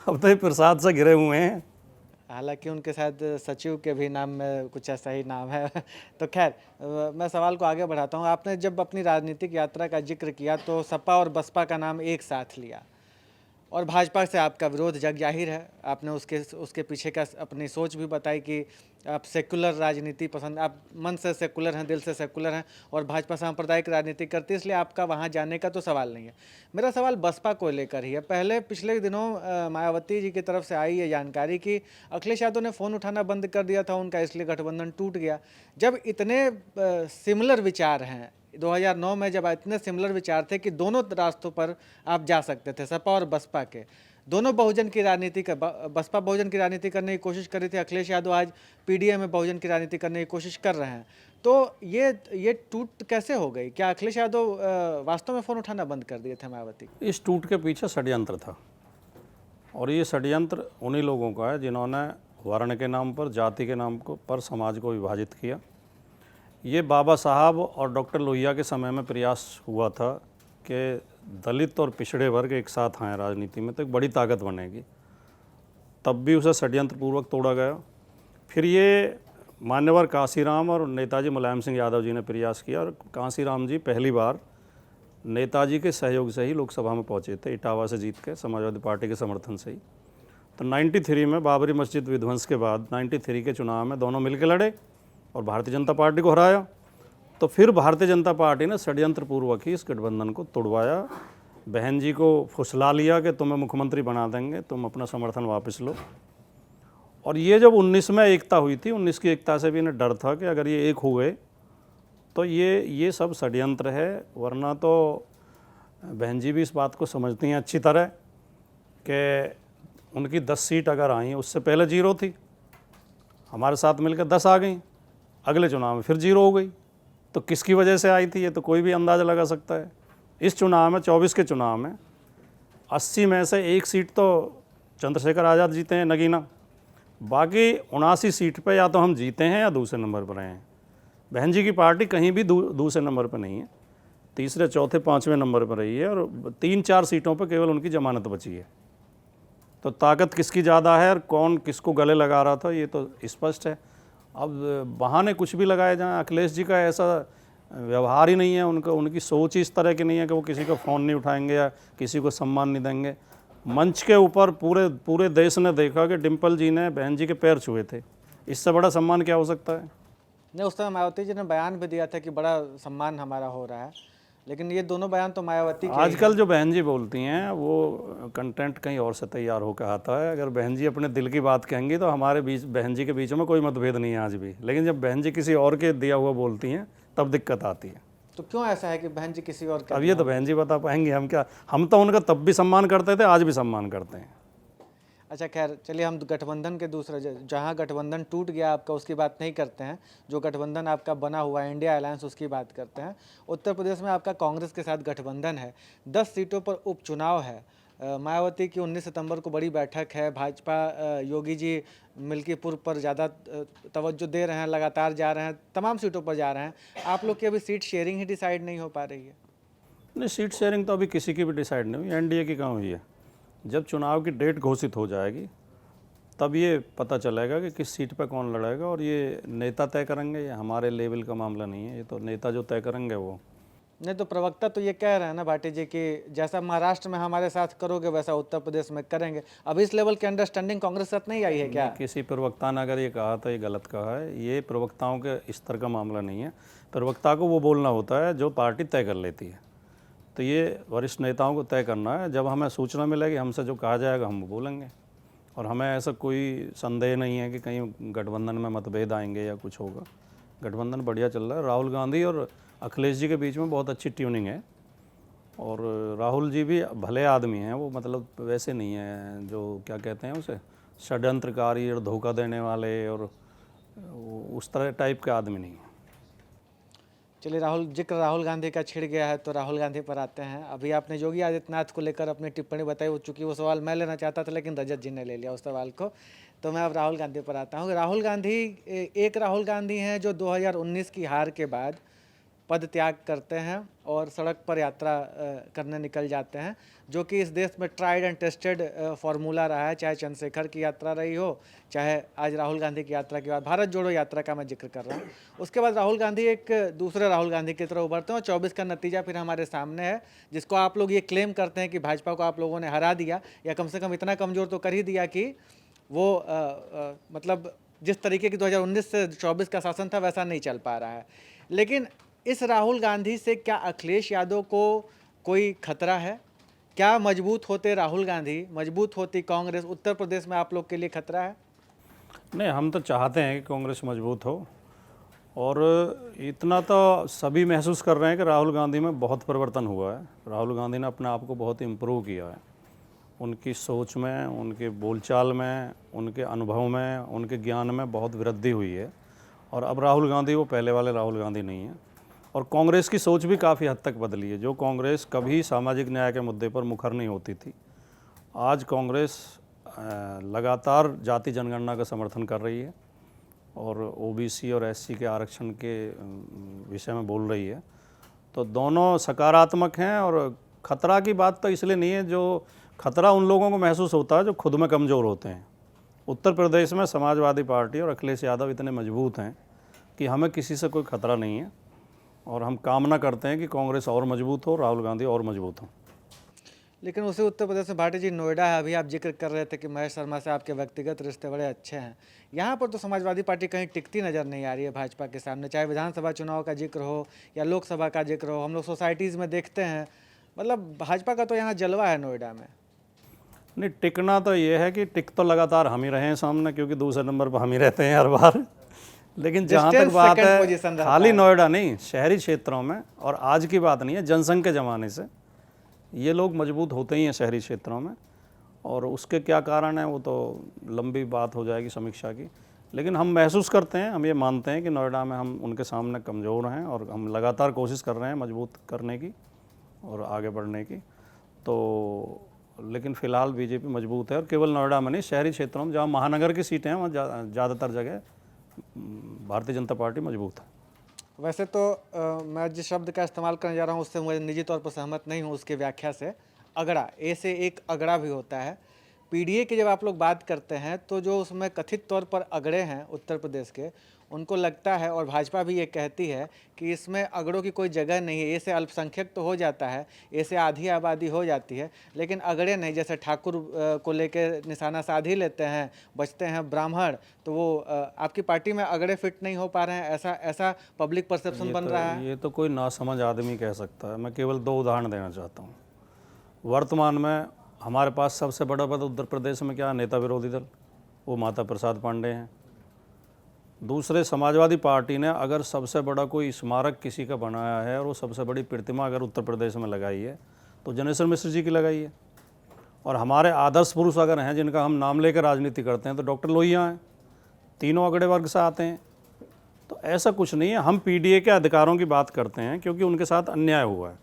अब तो ये प्रसाद से घिरे हुए हैं। हालांकि उनके साथ सचिव के भी नाम में कुछ ऐसा ही नाम है। तो खैर, मैं सवाल को आगे बढ़ाता हूँ। आपने जब अपनी राजनीतिक यात्रा का जिक्र किया तो सपा और बसपा का नाम एक साथ लिया, और भाजपा से आपका विरोध जग जाहिर है। आपने उसके पीछे का अपनी सोच भी बताई कि आप सेकुलर राजनीति पसंद, आप मन से सेकुलर हैं, दिल से सेकुलर हैं, और भाजपा सांप्रदायिक राजनीति करती है, इसलिए आपका वहाँ जाने का तो सवाल नहीं है। मेरा सवाल बसपा को लेकर ही है। पिछले दिनों मायावती जी की तरफ से आई ये जानकारी कि अखिलेश यादव ने फ़ोन उठाना बंद कर दिया था उनका, इसलिए गठबंधन टूट गया। जब इतने सिमिलर विचार हैं, 2009 में जब इतने सिमिलर विचार थे कि दोनों रास्तों पर आप जा सकते थे, सपा और बसपा के, दोनों बहुजन की राजनीति का, बसपा बहुजन की राजनीति करने की कोशिश कर रही थी, अखिलेश यादव आज पीडीए में बहुजन की राजनीति करने की कोशिश कर रहे हैं, तो ये टूट कैसे हो गई? क्या अखिलेश यादव वास्तव में फ़ोन उठाना बंद कर दिए थे मायावती? इस टूट के पीछे षड्यंत्र था, और ये षड्यंत्र उन्हीं लोगों का है जिन्होंने वर्ण के नाम पर, जाति के नाम पर समाज को विभाजित किया। ये बाबा साहब और डॉक्टर लोहिया के समय में प्रयास हुआ था कि दलित और पिछड़े वर्ग एक साथ आए राजनीति में तो एक बड़ी ताकत बनेगी, तब भी उसे षड्यंत्रपूर्वक तोड़ा गया। फिर ये मान्यवर कांसीराम और नेताजी मुलायम सिंह यादव जी ने प्रयास किया, और कांसीराम जी पहली बार नेताजी के सहयोग से ही लोकसभा में पहुंचे थे, इटावा से जीत के, समाजवादी पार्टी के समर्थन से ही। तो 93 में बाबरी मस्जिद विध्वंस के बाद 93 के चुनाव में दोनों मिलकर लड़े और भारतीय जनता पार्टी को हराया। तो फिर भारतीय जनता पार्टी ने षड्यंत्रपूर्वक ही इस गठबंधन को तोड़वाया, बहन जी को फुसला लिया कि तुम्हें मुख्यमंत्री बना देंगे, तुम अपना समर्थन वापस लो। और ये जब 19 में एकता हुई थी, 19 की एकता से भी इन्हें डर था कि अगर ये एक हो गए तो ये सब षड्यंत्र है। वरना तो बहन जी भी इस बात को समझती हैं अच्छी तरह कि उनकी 10 सीट अगर आई, उससे पहले 0 थी, हमारे साथ मिलकर 10 आ गई, अगले चुनाव में फिर 0 हो गई। तो किसकी वजह से आई थी ये तो कोई भी अंदाज़ा लगा सकता है। इस चुनाव में, 24 के चुनाव में 80 में से 1 सीट तो चंद्रशेखर आज़ाद जीते हैं, नगीना, बाकी 79 सीट पे या तो हम जीते हैं या दूसरे नंबर पर हैं। बहन जी की पार्टी कहीं भी दूसरे नंबर पर नहीं है, तीसरे, चौथे, पाँचवें नंबर पर रही है, और 3-4 सीटों पर केवल उनकी जमानत बची है। तो ताकत किसकी ज़्यादा है और कौन किसको गले लगा रहा था ये तो स्पष्ट है। अब बहाने कुछ भी लगाए जाएं, अखिलेश जी का ऐसा व्यवहार ही नहीं है, उनकी सोच ही इस तरह की नहीं है कि वो किसी का फ़ोन नहीं उठाएंगे या किसी को सम्मान नहीं देंगे। मंच के ऊपर पूरे देश ने देखा कि डिम्पल जी ने बहन जी के पैर छुए थे, इससे बड़ा सम्मान क्या हो सकता है। नहीं, उस समय मायावती जी ने बयान भी दिया था कि बड़ा सम्मान हमारा हो रहा है, लेकिन ये दोनों बयान तो मायावती के आजकल जो बहन जी बोलती हैं वो कंटेंट कहीं और से तैयार होकर आता है। अगर बहन जी अपने दिल की बात कहेंगी तो हमारे बीच, बहन जी के बीच में कोई मतभेद नहीं है आज भी, लेकिन जब बहन जी किसी और के दिया हुआ बोलती हैं तब दिक्कत आती है। तो क्यों ऐसा है कि बहन जी किसी और का? अब ये तो बहन जी बता पाएंगे, हम क्या, हम तो उनका तब भी सम्मान करते थे, आज भी सम्मान करते हैं। अच्छा खैर, चलिए हम गठबंधन के दूसरे, जहां गठबंधन टूट गया आपका उसकी बात नहीं करते हैं, जो गठबंधन आपका बना हुआ है इंडिया अलायंस उसकी बात करते हैं। उत्तर प्रदेश में आपका कांग्रेस के साथ गठबंधन है, 10 सीटों पर उपचुनाव है, मायावती की 19 सितंबर को बड़ी बैठक है, भाजपा योगी जी मिल्कीपुर पर ज़्यादा तवज्जो दे रहे हैं, लगातार जा रहे हैं, तमाम सीटों पर जा रहे हैं। आप लोग की अभी सीट शेयरिंग ही डिसाइड नहीं हो पा रही है? नहीं, सीट शेयरिंग तो अभी किसी की भी डिसाइड नहीं हुई, एनडीए की कहाँ हुई है। जब चुनाव की डेट घोषित हो जाएगी तब ये पता चलेगा कि किस सीट पे कौन लड़ेगा, और ये नेता तय करेंगे, ये हमारे लेवल का मामला नहीं है, ये तो नेता जो तय करेंगे वो। नहीं तो प्रवक्ता तो ये कह रहे हैं ना भाटी जी कि जैसा महाराष्ट्र में हमारे साथ करोगे वैसा उत्तर प्रदेश में करेंगे। अभी इस लेवल की अंडरस्टैंडिंग कांग्रेस साथ नहीं आई है क्या? किसी प्रवक्ता ने अगर ये कहा तो ये गलत कहा है, ये प्रवक्ताओं के स्तर का मामला नहीं है। प्रवक्ता को वो बोलना होता है जो पार्टी तय कर लेती है, तो ये वरिष्ठ नेताओं को तय करना है। जब हमें सूचना मिलेगी, हमसे जो कहा जाएगा हम बोलेंगे, और हमें ऐसा कोई संदेह नहीं है कि कहीं गठबंधन में मतभेद आएंगे या कुछ होगा। गठबंधन बढ़िया चल रहा है, राहुल गांधी और अखिलेश जी के बीच में बहुत अच्छी ट्यूनिंग है, और राहुल जी भी भले आदमी हैं, वो मतलब वैसे नहीं है जो क्या कहते हैं उसे, षड्यंत्रकारी और धोखा देने वाले और उस तरह टाइप के आदमी नहीं है। चलिए, जिक्र राहुल गांधी का छिड़ गया है तो राहुल गांधी पर आते हैं। अभी आपने योगी आदित्यनाथ को लेकर अपनी टिप्पणी बताई, हो चूँकि वो सवाल मैं लेना चाहता था लेकिन रजत जी ने ले लिया उस सवाल को, तो मैं अब राहुल गांधी पर आता हूँ। राहुल गांधी एक राहुल गांधी हैं जो 2019 की हार के बाद पद त्याग करते हैं और सड़क पर यात्रा करने निकल जाते हैं, जो कि इस देश में ट्राइड एंड टेस्टेड फार्मूला रहा है, चाहे चंद्रशेखर की यात्रा रही हो, चाहे आज राहुल गांधी की यात्रा के बाद भारत जोड़ो यात्रा का मैं जिक्र कर रहा हूँ। उसके बाद राहुल गांधी एक दूसरे राहुल गांधी की तरह उभरते हैं और 24 का नतीजा फिर हमारे सामने है, जिसको आप लोग ये क्लेम करते हैं कि भाजपा को आप लोगों ने हरा दिया या कम से कम इतना कमज़ोर तो कर ही दिया कि वो मतलब जिस तरीके की 2019 से 24 का शासन था वैसा नहीं चल पा रहा है। लेकिन इस राहुल गांधी से क्या अखिलेश यादव को कोई खतरा है? क्या मजबूत होते राहुल गांधी, मजबूत होती कांग्रेस, उत्तर प्रदेश में आप लोग के लिए खतरा है? नहीं, हम तो चाहते हैं कि कांग्रेस मजबूत हो, और इतना तो सभी महसूस कर रहे हैं कि राहुल गांधी में बहुत परिवर्तन हुआ है। राहुल गांधी ने अपने आप को बहुत इम्प्रूव किया है, उनकी सोच में, उनके बोलचाल में, उनके अनुभव में, उनके ज्ञान में बहुत वृद्धि हुई है। और अब राहुल गांधी वो पहले वाले राहुल गांधी नहीं है। और कांग्रेस की सोच भी काफ़ी हद तक बदली है। जो कांग्रेस कभी सामाजिक न्याय के मुद्दे पर मुखर नहीं होती थी, आज कांग्रेस लगातार जाति जनगणना का समर्थन कर रही है और ओबीसी और एससी के आरक्षण के विषय में बोल रही है। तो दोनों सकारात्मक हैं। और ख़तरा की बात तो इसलिए नहीं है, जो खतरा उन लोगों को महसूस होता है जो खुद में कमज़ोर होते हैं। उत्तर प्रदेश में समाजवादी पार्टी और अखिलेश यादव इतने मजबूत हैं कि हमें किसी से कोई खतरा नहीं है, और हम कामना करते हैं कि कांग्रेस और मजबूत हो, राहुल गांधी और मजबूत हो। लेकिन उसी उत्तर प्रदेश में भाटी जी, नोएडा है, अभी आप जिक्र कर रहे थे कि महेश शर्मा से आपके व्यक्तिगत रिश्ते बड़े अच्छे हैं। यहाँ पर तो समाजवादी पार्टी कहीं टिकती नज़र नहीं आ रही है भाजपा के सामने, चाहे विधानसभा चुनाव का जिक्र हो या लोकसभा का जिक्र हो। हम लोग सोसाइटीज़ में देखते हैं, मतलब भाजपा का तो यहाँ जलवा है नोएडा में। नहीं, टिकना तो ये है कि टिक तो लगातार हम ही रहे हैं सामने, क्योंकि दूसरे नंबर पर हम ही रहते हैं हर बार। लेकिन जहाँ तक बात है, खाली नोएडा नहीं, शहरी क्षेत्रों में, और आज की बात नहीं है, जनसंघ के ज़माने से ये लोग मजबूत होते ही हैं शहरी क्षेत्रों में। और उसके क्या कारण है वो तो लंबी बात हो जाएगी समीक्षा की। लेकिन हम महसूस करते हैं, हम ये मानते हैं कि नोएडा में हम उनके सामने कमज़ोर हैं, और हम लगातार कोशिश कर रहे हैं मजबूत करने की और आगे बढ़ने की। तो लेकिन फ़िलहाल बीजेपी मजबूत है, और केवल नोएडा में नहीं, शहरी क्षेत्रों में जहाँ महानगर की सीटें हैं वहाँ ज़्यादातर जगह भारतीय जनता पार्टी मजबूत है। वैसे तो मैं जिस शब्द का इस्तेमाल करने जा रहा हूँ उससे मुझे निजी तौर पर सहमत नहीं हूँ, उसकी व्याख्या से। अगड़ा, ए से एक अगड़ा भी होता है। पीडीए की जब आप लोग बात करते हैं तो जो उसमें कथित तौर पर अगड़े हैं उत्तर प्रदेश के, उनको लगता है, और भाजपा भी ये कहती है कि इसमें अगड़ों की कोई जगह नहीं है। ए से अल्पसंख्यक तो हो जाता है, ए से आधी आबादी हो जाती है, लेकिन अगड़े नहीं। जैसे ठाकुर को लेके निशाना साध ही लेते हैं, बचते हैं ब्राह्मण, तो वो आपकी पार्टी में अगड़े फिट नहीं हो पा रहे हैं, ऐसा पब्लिक परसेप्शन बन रहा है। ये तो कोई नासमझ आदमी कह सकता है। मैं केवल 2 उदाहरण देना चाहता हूँ। वर्तमान में हमारे पास सबसे बड़ा पद उत्तर प्रदेश में क्या है? नेता विरोधी दल, वो माता प्रसाद पांडे हैं। दूसरे, समाजवादी पार्टी ने अगर सबसे बड़ा कोई स्मारक किसी का बनाया है और वो सबसे बड़ी प्रतिमा अगर उत्तर प्रदेश में लगाई है तो जनेश्वर मिश्र जी की लगाई है। और हमारे आदर्श पुरुष अगर हैं जिनका हम नाम लेकर राजनीति करते हैं तो डॉक्टर लोहिया हैं, तीनों अगड़े वर्ग से आते हैं। तो ऐसा कुछ नहीं है। हम पीडीए के अधिकारों की बात करते हैं क्योंकि उनके साथ अन्याय हुआ है।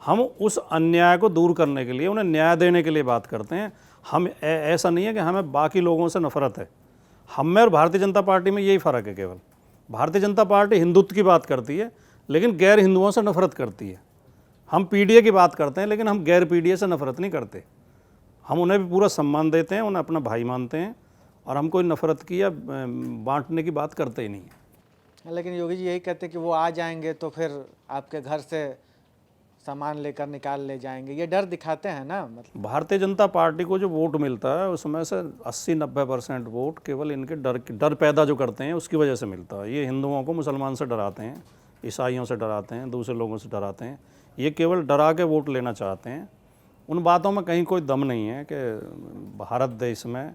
हम उस अन्याय को दूर करने के लिए, उन्हें न्याय देने के लिए बात करते हैं। हम ऐसा नहीं है कि हमें बाकी लोगों से नफरत है। हम में और भारतीय जनता पार्टी में यही फ़र्क है केवल। भारतीय जनता पार्टी हिंदुत्व की बात करती है लेकिन गैर हिंदुओं से नफरत करती है। हम पीडीए की बात करते हैं लेकिन हम गैर पीडीए से नफरत नहीं करते। हम उन्हें भी पूरा सम्मान देते हैं, उन्हें अपना भाई मानते हैं, और हम कोई नफरत की या बांटने की बात करते ही नहीं है। लेकिन योगी जी यही कहते हैं कि वो आ जाएंगे तो फिर आपके घर से सामान लेकर निकाल ले जाएंगे, ये डर दिखाते हैं ना। मतलब भारतीय जनता पार्टी को जो वोट मिलता है उसमें से 80-90% वोट केवल इनके डर पैदा जो करते हैं उसकी वजह से मिलता है। ये हिंदुओं को मुसलमान से डराते हैं, ईसाइयों से डराते हैं, दूसरे लोगों से डराते हैं। ये केवल डरा के वोट लेना चाहते हैं। उन बातों में कहीं कोई दम नहीं है कि भारत देश में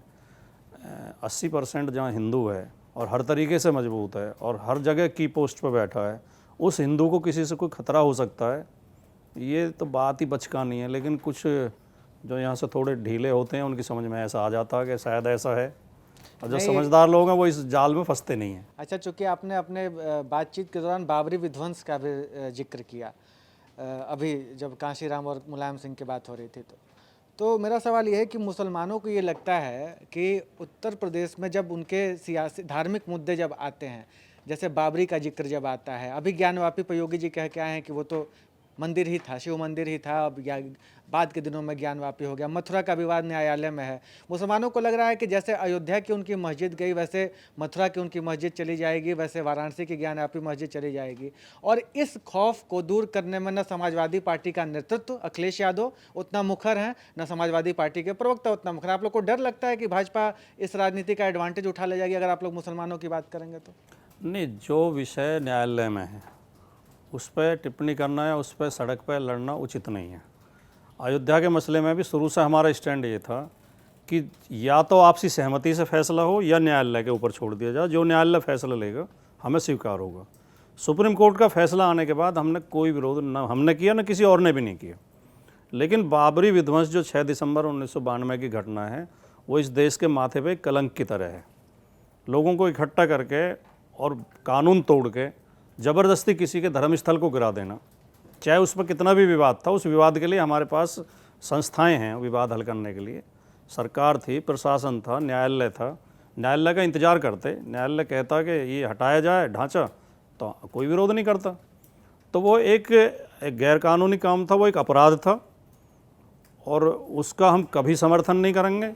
80% जहाँ हिंदू है और हर तरीके से मजबूत है और हर जगह की पोस्ट पर बैठा है, उस हिंदू को किसी से कोई खतरा हो सकता है, ये तो बात ही बचकानी है। लेकिन कुछ जो यहाँ से थोड़े ढीले होते हैं उनकी समझ में ऐसा आ जाता है कि शायद ऐसा है। और जो समझदार लोग हैं वो इस जाल में फंसते नहीं हैं। अच्छा, चूंकि आपने अपने बातचीत के दौरान बाबरी विध्वंस का भी जिक्र किया, अभी जब कांशीराम और मुलायम सिंह की बात हो रही थी, तो मेरा सवाल यह है कि मुसलमानों को ये लगता है कि उत्तर प्रदेश में जब उनके सियासी धार्मिक मुद्दे जब आते हैं, जैसे बाबरी का जिक्र जब आता है, अभी ज्ञानवापी पर योगी जी कह के आए हैं कि वो तो मंदिर ही था, शिव मंदिर ही था, अब बाद के दिनों में ज्ञानवापी हो गया। मथुरा का विवाद न्यायालय में है। मुसलमानों को लग रहा है कि जैसे अयोध्या की उनकी मस्जिद गई, वैसे मथुरा की उनकी मस्जिद चली जाएगी, वैसे वाराणसी की ज्ञानवापी मस्जिद चली जाएगी। और इस खौफ को दूर करने में न समाजवादी पार्टी का नेतृत्व अखिलेश यादव उतना मुखर हैं, न समाजवादी पार्टी के प्रवक्ता उतना मुखर। आप लोग को डर लगता है कि भाजपा इस राजनीति का एडवांटेज उठा ले जाएगी अगर आप लोग मुसलमानों की बात करेंगे तो? नहीं, जो विषय न्यायालय में है उस पर टिप्पणी करना या उस पर सड़क पर लड़ना उचित नहीं है। अयोध्या के मसले में भी शुरू से हमारा स्टैंड ये था कि या तो आपसी सहमति से फैसला हो या न्यायालय के ऊपर छोड़ दिया जाए। जो न्यायालय फैसला लेगा हमें स्वीकार होगा। सुप्रीम कोर्ट का फैसला आने के बाद हमने कोई विरोध न हमने किया, न किसी और ने भी नहीं किया। लेकिन बाबरी विध्वंस जो 6 दिसंबर 1992 की घटना है, वो इस देश के माथे पे कलंक की तरह है। लोगों को इकट्ठा करके और कानून तोड़ के ज़बरदस्ती किसी के धर्मस्थल को गिरा देना, चाहे उस पर कितना भी विवाद था, उस विवाद के लिए हमारे पास संस्थाएं हैं विवाद हल करने के लिए। सरकार थी, प्रशासन था, न्यायालय था। न्यायालय का इंतज़ार करते, न्यायालय कहता कि ये हटाया जाए ढांचा, तो कोई विरोध नहीं करता। तो वो एक गैरकानूनी काम था, वो एक अपराध था और उसका हम कभी समर्थन नहीं करेंगे।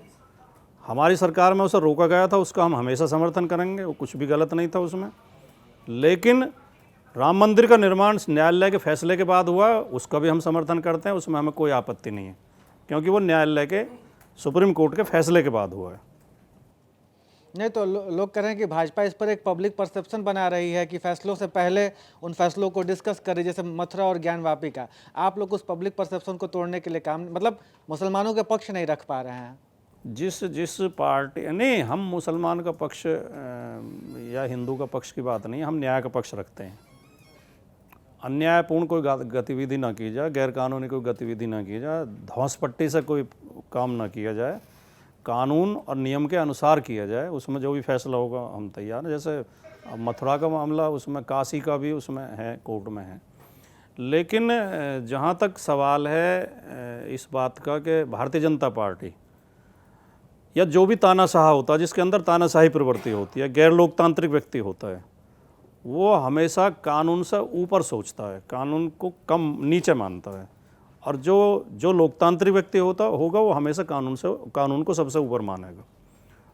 हमारी सरकार में उसे रोका गया था, उसका हम हमेशा समर्थन करेंगे, वो कुछ भी गलत नहीं था उसमें। लेकिन राम मंदिर का निर्माण न्यायालय के फैसले के बाद हुआ, उसका भी हम समर्थन करते हैं, उसमें हमें कोई आपत्ति नहीं है, क्योंकि वो न्यायालय के सुप्रीम कोर्ट के फैसले के बाद हुआ है। नहीं तो लोग कह रहे हैं कि भाजपा इस पर एक पब्लिक परसेप्शन बना रही है कि फैसलों से पहले उन फैसलों को डिस्कस करे, जैसे मथुरा और ज्ञानवापी का। आप लोग उस पब्लिक परसेप्शन को तोड़ने के लिए काम, मतलब मुसलमानों के पक्ष नहीं रख पा रहे हैं। जिस पार्टी, नहीं, हम मुसलमान का पक्ष या हिंदू का पक्ष की बात नहीं, हम न्याय का पक्ष रखते हैं। अन्यायपूर्ण कोई गतिविधि ना की जाए, गैरकानूनी कोई गतिविधि ना की जाए, धौंस पट्टी से कोई काम ना किया जाए, कानून और नियम के अनुसार किया जाए। उसमें जो भी फैसला होगा हम तैयार हैं। जैसे मथुरा का मामला, उसमें काशी का भी उसमें है, कोर्ट में है। लेकिन जहाँ तक सवाल है इस बात का कि भारतीय जनता पार्टी या जो भी तानाशाह होता है, जिसके अंदर तानाशाही प्रवृत्ति होती है, गैर लोकतांत्रिक व्यक्ति होता है, वो हमेशा कानून से ऊपर सोचता है, कानून को कम नीचे मानता है। और जो लोकतांत्रिक व्यक्ति होगा वो हमेशा कानून को सबसे ऊपर मानेगा।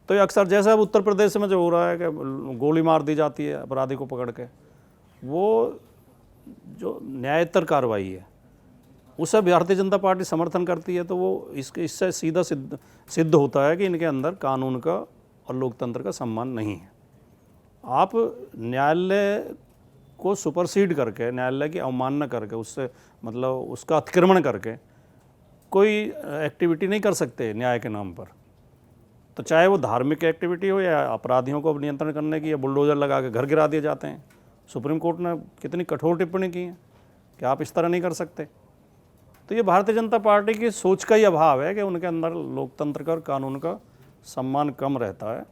तो ये अक्सर जैसे अब उत्तर प्रदेश में जो हो रहा है कि गोली मार दी जाती है अपराधी को पकड़ के, वो जो न्यायोत्तर कार्रवाई है उसे भारतीय जनता पार्टी समर्थन करती है। तो वो इससे सीधा सिद्ध होता है कि इनके अंदर कानून का और लोकतंत्र का सम्मान नहीं है। आप न्यायालय को सुपरसीड करके, न्यायालय की अवमानना करके, उससे मतलब उसका अतिक्रमण करके कोई एक्टिविटी नहीं कर सकते न्याय के नाम पर। तो चाहे वो धार्मिक एक्टिविटी हो या अपराधियों को नियंत्रण करने की, या बुलडोजर लगा के घर गिरा दिए जाते हैं। सुप्रीम कोर्ट ने कितनी कठोर टिप्पणी की है कि आप इस तरह नहीं कर सकते। तो ये भारतीय जनता पार्टी की सोच का ही अभाव है कि उनके अंदर लोकतंत्र का और कानून का सम्मान कम रहता है।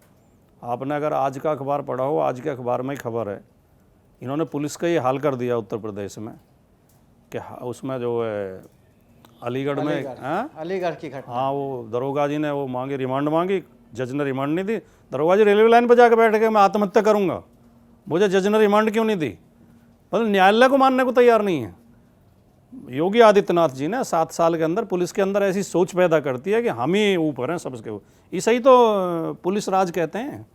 आपने अगर आज का अखबार पढ़ा हो, आज के अखबार में ही खबर है, इन्होंने पुलिस का ये हाल कर दिया उत्तर प्रदेश में कि उसमें जो है अलीगढ़ में, अलीगढ़ की घटना, हाँ, वो दरोगा जी ने वो मांगी, रिमांड मांगी, जज ने रिमांड नहीं दी। दरोगा जी रेलवे लाइन पर जाकर बैठ के मैं आत्महत्या करूँगा, मुझे जज ने रिमांड क्यों नहीं दी? मतलब न्यायालय को मानने को तैयार नहीं है। योगी आदित्यनाथ जी ने 7 साल के अंदर पुलिस के अंदर ऐसी सोच पैदा करती है कि हम ही ऊपर हैं सबके ऊपर। इसे ही तो पुलिस राज कहते हैं।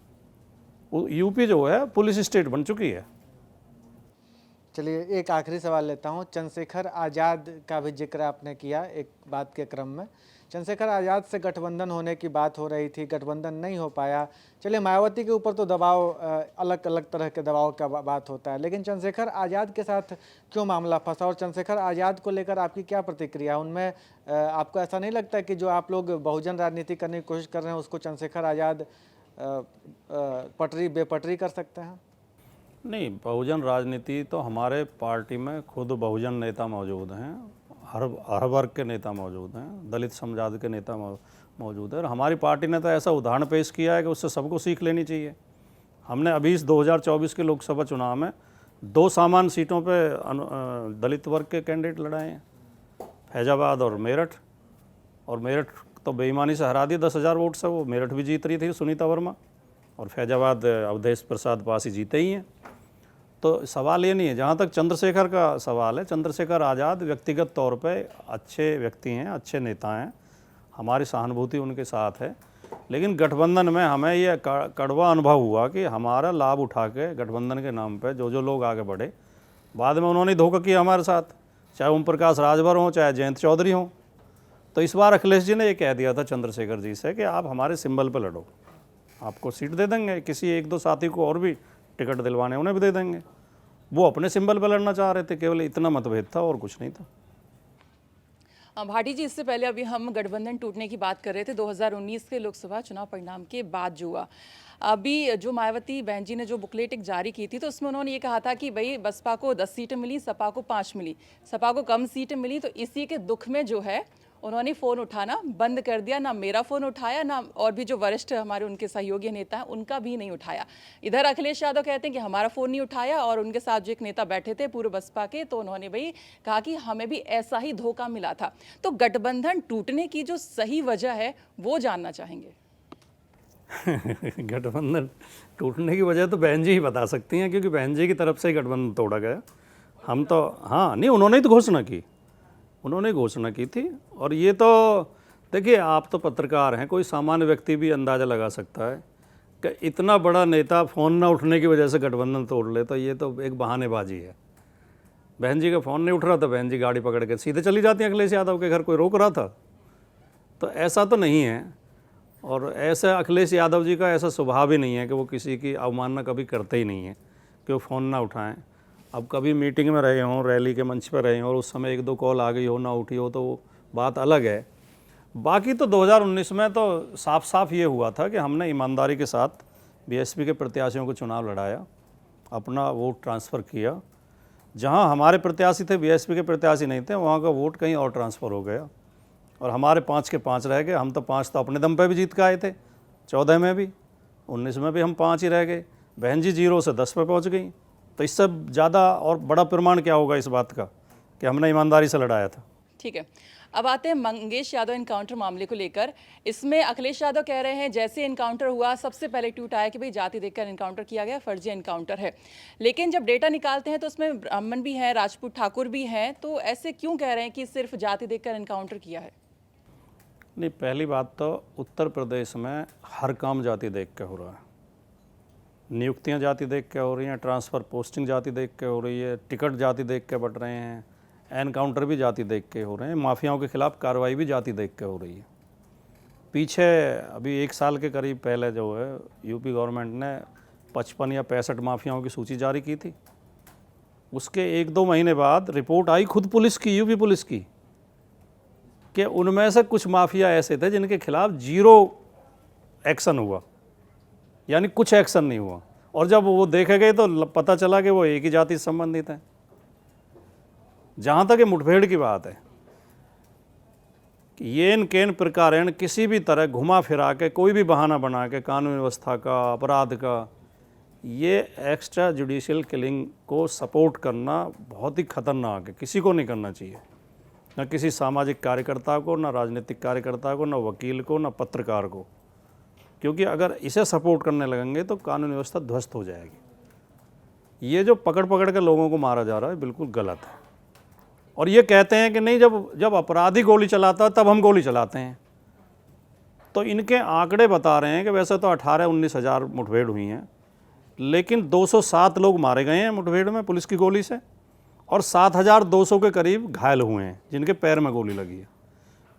यूपी जो है पुलिस स्टेट बन चुकी है। चलिए एक आखिरी सवाल लेता हूं। चंद्रशेखर आज़ाद का भी जिक्र आपने किया एक बात के क्रम में। चंद्रशेखर आज़ाद से गठबंधन होने की बात हो रही थी, गठबंधन नहीं हो पाया। चलिए मायावती के ऊपर तो दबाव, अलग अलग तरह के दबाव का बात होता है, लेकिन चंद्रशेखर आज़ाद के साथ क्यों मामला फंसा? और चंद्रशेखर आज़ाद को लेकर आपकी क्या प्रतिक्रिया? उनमें आपको ऐसा नहीं लगता कि जो आप लोग बहुजन राजनीति करने की कोशिश कर रहे हैं उसको चंद्रशेखर आज़ाद पटरी बेपटरी कर सकते हैं? नहीं, बहुजन राजनीति तो हमारे पार्टी में खुद बहुजन नेता मौजूद हैं, हर वर्ग के नेता मौजूद हैं, दलित समाज के नेता मौजूद है। और हमारी पार्टी ने तो ऐसा उदाहरण पेश किया है कि उससे सबको सीख लेनी चाहिए। हमने अभी इस 2024 के लोकसभा चुनाव में 2 सामान्य सीटों पे दलित वर्ग के कैंडिडेट लड़ाए हैं, फैजाबाद और मेरठ। और मेरठ तो बेईमानी से हरा दिया 10,000 वोट से, वो मेरठ भी जीत रही थी सुनीता वर्मा, और फैजाबाद अवधेश प्रसाद पासी जीते ही हैं। तो सवाल ये नहीं है। जहाँ तक चंद्रशेखर का सवाल है, चंद्रशेखर आज़ाद व्यक्तिगत तौर पे अच्छे व्यक्ति हैं, अच्छे नेता हैं, हमारी सहानुभूति उनके साथ है। लेकिन गठबंधन में हमें ये कड़वा अनुभव हुआ कि हमारा लाभ उठा के गठबंधन के नाम पे जो लोग आगे बढ़े, बाद में उन्होंने धोखा किया हमारे साथ, चाहे ओम प्रकाश राजभर हों, चाहे जयंत चौधरी हों। तो इस बार अखिलेश जी ने ये कह दिया था चंद्रशेखर जी से कि आप हमारे सिंबल पे लड़ो, आपको सीट दे देंगे, किसी 1-2 साथी को और भी टिकट दिलवाने उन्हें भी दे देंगे। वो अपने सिंबल पे लड़ना चाह रहे थे, केवल इतना मतभेद था और कुछ नहीं था। भाटी जी, इससे पहले अभी हम गठबंधन टूटने की बात कर रहे थे 2019 के लोकसभा चुनाव परिणाम के बाद जो हुआ। अभी जो मायावती बहन जी ने जो बुकलेट एक जारी की थी, तो उसमें उन्होंने ये कहा था कि भाई बसपा को 10 सीटें मिली, सपा को 5 मिली, सपा को कम सीटें मिली। तो इसी के दुख में जो है उन्होंने फ़ोन उठाना बंद कर दिया। ना मेरा फ़ोन उठाया, ना और भी जो वरिष्ठ हमारे उनके सहयोगी नेता हैं उनका भी नहीं उठाया। इधर अखिलेश यादव कहते हैं कि हमारा फ़ोन नहीं उठाया, और उनके साथ जो एक नेता बैठे थे पूर्व बसपा के, तो उन्होंने भाई कहा कि हमें भी ऐसा ही धोखा मिला था। तो गठबंधन टूटने की जो सही वजह है वो जानना चाहेंगे। गठबंधन टूटने की वजह तो बहन जी ही बता सकती हैं, क्योंकि बहन जी की तरफ से ही गठबंधन तोड़ा गया। हम तो हाँ नहीं, उन्होंने ही तो घोषणा की, उन्होंने घोषणा की थी। और ये तो देखिए, आप तो पत्रकार हैं, कोई सामान्य व्यक्ति भी अंदाज़ा लगा सकता है कि इतना बड़ा नेता फ़ोन ना उठने की वजह से गठबंधन तोड़ ले, तो ये तो एक बहानेबाजी है। बहन जी का फ़ोन नहीं उठ रहा था, बहन जी गाड़ी पकड़ के सीधे चली जाती हैं अखिलेश यादव के घर, कोई रोक रहा था? तो ऐसा तो नहीं है। और ऐसा अखिलेश यादव जी का ऐसा स्वभाव ही नहीं है कि वो किसी की अवमानना कभी करते ही नहीं है कि वो फ़ोन ना उठाएं। अब कभी मीटिंग में रहे हों, रैली के मंच पर रहे हों, और उस समय 1-2 कॉल आ गई हो, ना उठी हो, तो वो बात अलग है। बाकी तो 2019 में तो साफ साफ ये हुआ था कि हमने ईमानदारी के साथ बीएसपी के प्रत्याशियों को चुनाव लड़ाया, अपना वोट ट्रांसफ़र किया। जहां हमारे प्रत्याशी थे, बीएसपी के प्रत्याशी नहीं थे, वहां का वोट कहीं और ट्रांसफ़र हो गया, और हमारे 5 के 5 रह गए। हम तो 5 तो अपने दम पे भी जीत के आए थे, 14 में भी, 19 में भी हम 5 ही रह गए। बहन जी 0 से 10 पे पहुँच गई। तो इससे ज़्यादा और बड़ा प्रमाण क्या होगा इस बात का कि हमने ईमानदारी से लड़ाया था। ठीक है, अब आते हैं मंगेश यादव इनकाउंटर मामले को लेकर। इसमें अखिलेश यादव कह रहे हैं जैसे इनकाउंटर हुआ सबसे पहले ट्वीट आया कि भाई जाति देखकर इनकाउंटर किया गया, फर्जी इनकाउंटर है। लेकिन जब डेटा निकालते हैं तो उसमें ब्राह्मण भी हैं, राजपूत ठाकुर भी हैं, तो ऐसे क्यों कह रहे हैं कि सिर्फ जाति देखकर इनकाउंटर किया है? नहीं, पहली बात तो उत्तर प्रदेश में हर काम जाति देख के हो रहा है। नियुक्तियां जाति देख के हो रही हैं, ट्रांसफ़र पोस्टिंग जाति देख के हो रही है, टिकट जाति देख के बढ़ रहे हैं, एनकाउंटर भी जाति देख के हो रहे हैं, माफियाओं के खिलाफ कार्रवाई भी जाति देख के हो रही है। पीछे अभी 1 साल के करीब पहले जो है यूपी गवर्नमेंट ने 55 या 65 माफियाओं की सूची जारी की थी। उसके 1-2 महीने बाद रिपोर्ट आई खुद पुलिस की, यूपी पुलिस की, कि उनमें से कुछ माफिया ऐसे थे जिनके खिलाफ 0 एक्शन हुआ, यानी कुछ एक्शन नहीं हुआ। और जब वो देखे गए तो पता चला कि वो एक ही जाति से संबंधित हैं। जहाँ तक ये मुठभेड़ की बात है कि येन केन प्रकारेण किसी भी तरह घुमा फिरा के कोई भी बहाना बना के कानून व्यवस्था का, अपराध का, ये एक्स्ट्रा जुडिशियल किलिंग को सपोर्ट करना बहुत ही खतरनाक है। किसी को नहीं करना चाहिए, न किसी सामाजिक कार्यकर्ता को, न राजनीतिक कार्यकर्ता को, न वकील को, न पत्रकार को, क्योंकि अगर इसे सपोर्ट करने लगेंगे तो कानून व्यवस्था ध्वस्त हो जाएगी। ये जो पकड़ पकड़ के लोगों को मारा जा रहा है बिल्कुल गलत है। और ये कहते हैं कि नहीं, जब अपराधी गोली चलाता है तब हम गोली चलाते हैं। तो इनके आंकड़े बता रहे हैं कि वैसे तो 18-19 हज़ार मुठभेड़ हुई हैं, लेकिन 207 लोग मारे गए हैं मुठभेड़ में पुलिस की गोली से, और 7,200 के करीब घायल हुए हैं जिनके पैर में गोली लगी है।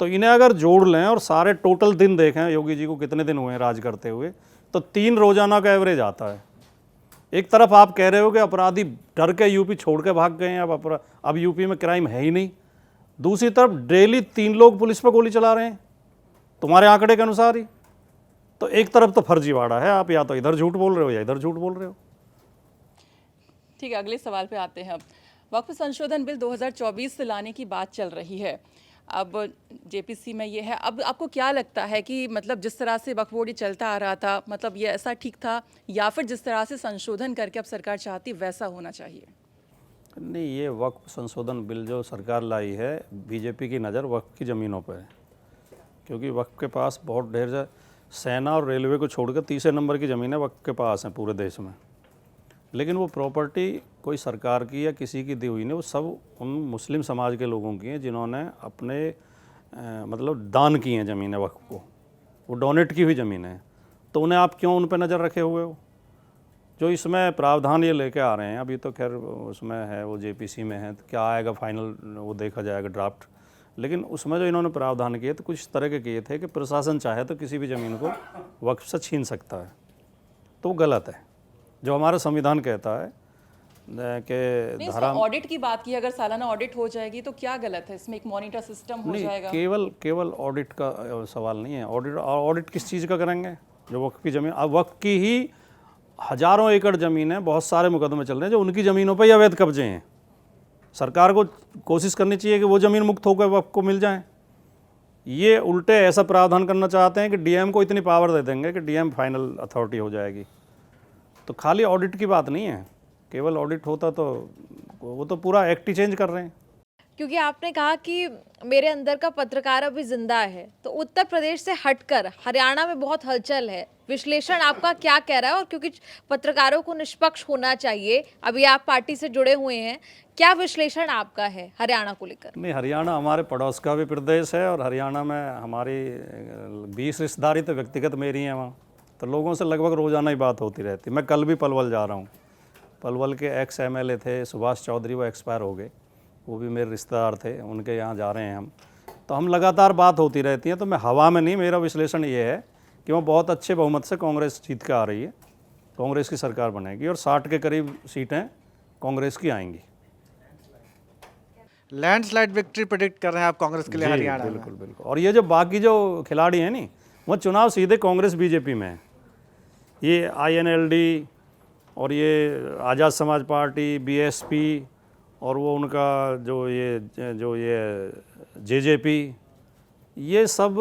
तो इन्हें अगर जोड़ लें और सारे टोटल दिन देखें योगी जी को कितने दिन हुए हैं राज करते हुए, तो 3 रोजाना का एवरेज आता है। एक तरफ आप कह रहे हो कि अपराधी डर के यूपी छोड़ के भाग गए हैं, अब यूपी में क्राइम है ही नहीं। दूसरी तरफ डेली 3 लोग पुलिस पर गोली चला रहे हैं तुम्हारे आंकड़े के अनुसार ही। तो एक तरफ तो फर्जीवाड़ा है, आप या तो इधर झूठ बोल रहे हो या इधर झूठ बोल रहे हो। ठीक है, अगले सवाल पे आते हैं। अब वक्फ संशोधन बिल 2024 से लाने की बात चल रही है। अब जेपीसी में ये है। अब आपको क्या लगता है कि मतलब जिस तरह से वक्फ बोर्ड ये चलता आ रहा था, मतलब ये ऐसा ठीक था, या फिर जिस तरह से संशोधन करके अब सरकार चाहती वैसा होना चाहिए? नहीं, ये वक्फ संशोधन बिल जो सरकार लाई है, बीजेपी की नज़र वक्फ की ज़मीनों पर है, क्योंकि वक्फ के पास बहुत ढेर सेना और रेलवे को छोड़कर तीसरे नंबर की ज़मीनें वक्फ के पास हैं पूरे देश में। लेकिन वो प्रॉपर्टी कोई सरकार की या किसी की दी हुई नहीं, वो सब उन मुस्लिम समाज के लोगों की हैं जिन्होंने अपने मतलब दान की हैं ज़मीनें वक्फ को, वो डोनेट की हुई ज़मीनें हैं। तो उन्हें आप क्यों उन पर नज़र रखे हुए हो? जो इसमें प्रावधान ये लेके आ रहे हैं, अभी तो खैर उसमें है, वो जेपीसी में है, तो क्या आएगा फाइनल वो देखा जाएगा ड्राफ्ट। लेकिन उसमें जो इन्होंने प्रावधान किए तो कुछ इस तरह के किए थे कि प्रशासन चाहे तो किसी भी ज़मीन को वक्फ से छीन सकता है, तो वो गलत है। जो हमारा संविधान कहता है कि धारा ऑडिट की बात की, अगर सालाना ऑडिट हो जाएगी तो क्या गलत है इसमें? एक मॉनिटर सिस्टम हो नहीं, जाएगा। केवल ऑडिट का सवाल नहीं है। ऑडिट किस चीज़ का करेंगे? जो वक्फ की ज़मीन, अब वक्फ की ही हजारों एकड़ ज़मीन है, बहुत सारे मुकदमे चल रहे हैं जो उनकी ज़मीनों पर ही अवैध कब्जे हैं। सरकार को कोशिश करनी चाहिए कि वो ज़मीन मुक्त होकर वक्फ को मिल जाए। ये उल्टे ऐसा प्रावधान करना चाहते हैं कि डीएम को इतनी पावर दे देंगे कि डीएम फाइनल अथॉरिटी हो जाएगी। तो खाली ऑडिट की बात नहीं है, केवल ऑडिट होता तो वो तो पूरा एक्ट ही चेंज कर रहे हैं। क्योंकि आपने कहा कि मेरे अंदर का पत्रकार अभी जिंदा है, तो उत्तर प्रदेश से हटकर हरियाणा में बहुत हलचल है। विश्लेषण आपका क्या कह रहा है? और क्योंकि पत्रकारों को निष्पक्ष होना चाहिए, अभी आप पार्टी से जुड़े हुए हैं, क्या विश्लेषण आपका है हरियाणा को लेकर? नहीं, हरियाणा हमारे पड़ोस का भी प्रदेश है और हरियाणा में हमारी 20 रिश्तेदारी तो व्यक्तिगत मेरी हैं वहाँ, तो लोगों से लगभग रोज़ाना ही बात होती रहती। मैं कल भी पलवल जा रहा हूँ। पलवल के एक्स एमएलए थे सुभाष चौधरी, वो एक्सपायर हो गए, वो भी मेरे रिश्तेदार थे, उनके यहाँ जा रहे हैं हम, तो हम लगातार बात होती रहती है। तो मैं हवा में नहीं, मेरा विश्लेषण ये है कि वो बहुत अच्छे बहुमत से कांग्रेस जीत के आ रही है, कांग्रेस की सरकार बनेगी और 60 के करीब सीटें कांग्रेस की आएंगी। लैंडस्लाइड विक्ट्री प्रेडिक्ट कर रहे हैं आप कांग्रेस के लिए जी, हरियाणा में? बिल्कुल बिल्कुल। और ये जो बाकी जो खिलाड़ी हैं नहीं, वो चुनाव सीधे कांग्रेस बीजेपी में है। ये आईएनएलडी और ये आज़ाद समाज पार्टी, बीएसपी और वो उनका जो ये जेजेपी, ये सब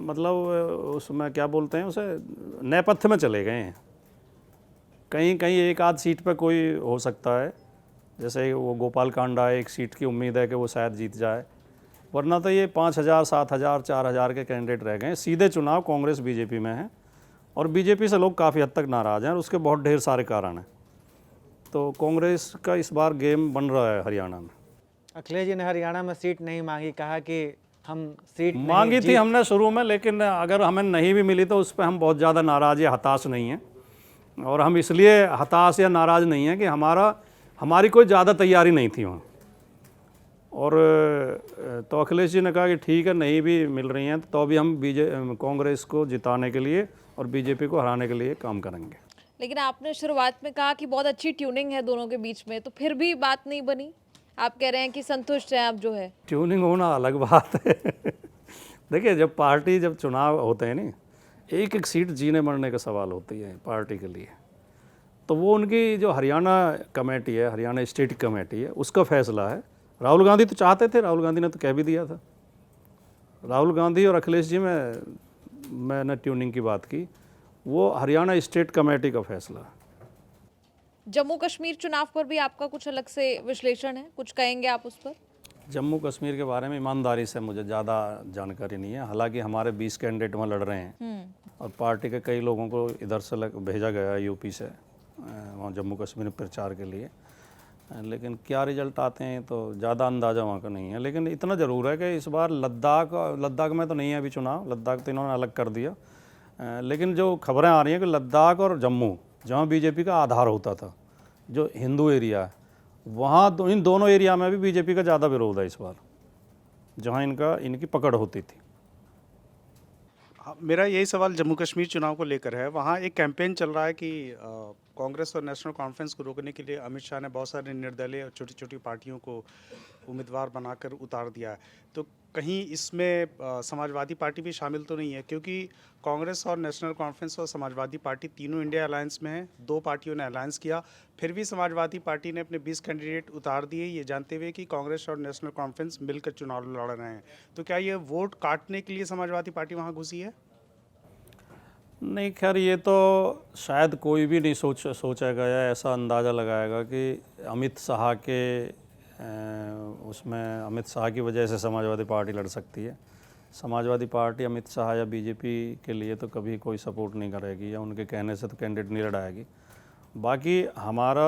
मतलब उसमें क्या बोलते हैं उसे, नेपथ्य में चले गए हैं। कहीं कहीं एक आध सीट पे कोई हो सकता है, जैसे वो गोपाल कांडा, एक सीट की उम्मीद है कि वो शायद जीत जाए, वरना तो ये 5000, 7000, 4000 के कैंडिडेट रह गए। सीधे चुनाव कांग्रेस बीजेपी में है और बीजेपी से लोग काफ़ी हद तक नाराज़ हैं और उसके बहुत ढेर सारे कारण हैं। तो कांग्रेस का इस बार गेम बन रहा है हरियाणा में। अखिलेश जी ने हरियाणा में सीट नहीं मांगी, कहा कि हम सीट नहीं मांगी थी हमने शुरू में, लेकिन अगर हमें नहीं भी मिली तो उस पर हम बहुत ज़्यादा नाराज़ या हताश नहीं हैं। और हम इसलिए हताश या नाराज़ नहीं हैं कि हमारी कोई ज़्यादा तैयारी नहीं थी वहाँ। और तो अखिलेश जी ने कहा कि ठीक है, नहीं भी मिल रही हैं तो अभी हम कांग्रेस को जिताने के लिए और बीजेपी को हराने के लिए काम करेंगे। लेकिन आपने शुरुआत में कहा कि बहुत अच्छी ट्यूनिंग है दोनों के बीच में, तो फिर भी बात नहीं बनी। आप कह रहे हैं कि संतुष्ट हैं आप जो है? ट्यूनिंग होना अलग बात है। देखिए, जब चुनाव होते हैं नहीं, एक एक सीट जीने मरने का सवाल होती है पार्टी के लिए, तो वो उनकी जो हरियाणा कमेटी है, हरियाणा स्टेट कमेटी है, उसका फैसला है। राहुल गांधी तो चाहते थे, राहुल गांधी ने तो कह भी दिया था। राहुल गांधी और अखिलेश जी में मैंने ट्यूनिंग की बात की, वो हरियाणा स्टेट कमेटी का फैसला है। जम्मू कश्मीर चुनाव पर भी आपका कुछ अलग से विश्लेषण है, कुछ कहेंगे आप उस पर? जम्मू कश्मीर के बारे में ईमानदारी से मुझे ज़्यादा जानकारी नहीं है। हालांकि हमारे 20 कैंडिडेट वहाँ लड़ रहे हैं और पार्टी के कई लोगों को इधर से भेजा गया यूपी से वहाँ जम्मू कश्मीर में प्रचार के लिए, लेकिन क्या रिजल्ट आते हैं तो ज़्यादा अंदाज़ा वहाँ का नहीं है। लेकिन इतना ज़रूर है कि इस बार लद्दाख में तो नहीं है अभी चुनाव, लद्दाख तो इन्होंने अलग कर दिया। लेकिन जो खबरें आ रही हैं कि लद्दाख और जम्मू, जहाँ बीजेपी का आधार होता था, जो हिंदू एरिया है, वहाँ इन दोनों एरिया में भी बीजेपी का ज़्यादा विरोध है इस बार, जहाँ इनकी पकड़ होती थी। मेरा यही सवाल जम्मू कश्मीर चुनाव को लेकर है। वहाँ एक कैंपेन चल रहा है कि कांग्रेस और नेशनल कॉन्फ्रेंस को रोकने के लिए अमित शाह ने बहुत सारे निर्दलीय और छोटी छोटी पार्टियों को उम्मीदवार बनाकर उतार दिया है। तो कहीं इसमें समाजवादी पार्टी भी शामिल तो नहीं है? क्योंकि कांग्रेस और नेशनल कॉन्फ्रेंस और समाजवादी पार्टी तीनों इंडिया अलायंस में हैं, 2 पार्टियों ने अलायंस किया, फिर भी समाजवादी पार्टी ने अपने 20 कैंडिडेट उतार दिए, ये जानते हुए कि कांग्रेस और नेशनल कॉन्फ्रेंस मिलकर चुनाव लड़ रहे हैं। तो क्या ये वोट काटने के लिए समाजवादी पार्टी वहाँ घुसी है? नहीं, खैर ये तो शायद कोई भी नहीं सोचेगा या ऐसा अंदाज़ा लगाएगा कि अमित शाह के उसमें अमित शाह की वजह से समाजवादी पार्टी लड़ सकती है। समाजवादी पार्टी अमित शाह या बीजेपी के लिए तो कभी कोई सपोर्ट नहीं करेगी या उनके कहने से तो कैंडिडेट नहीं लड़ाएगी। बाकी हमारा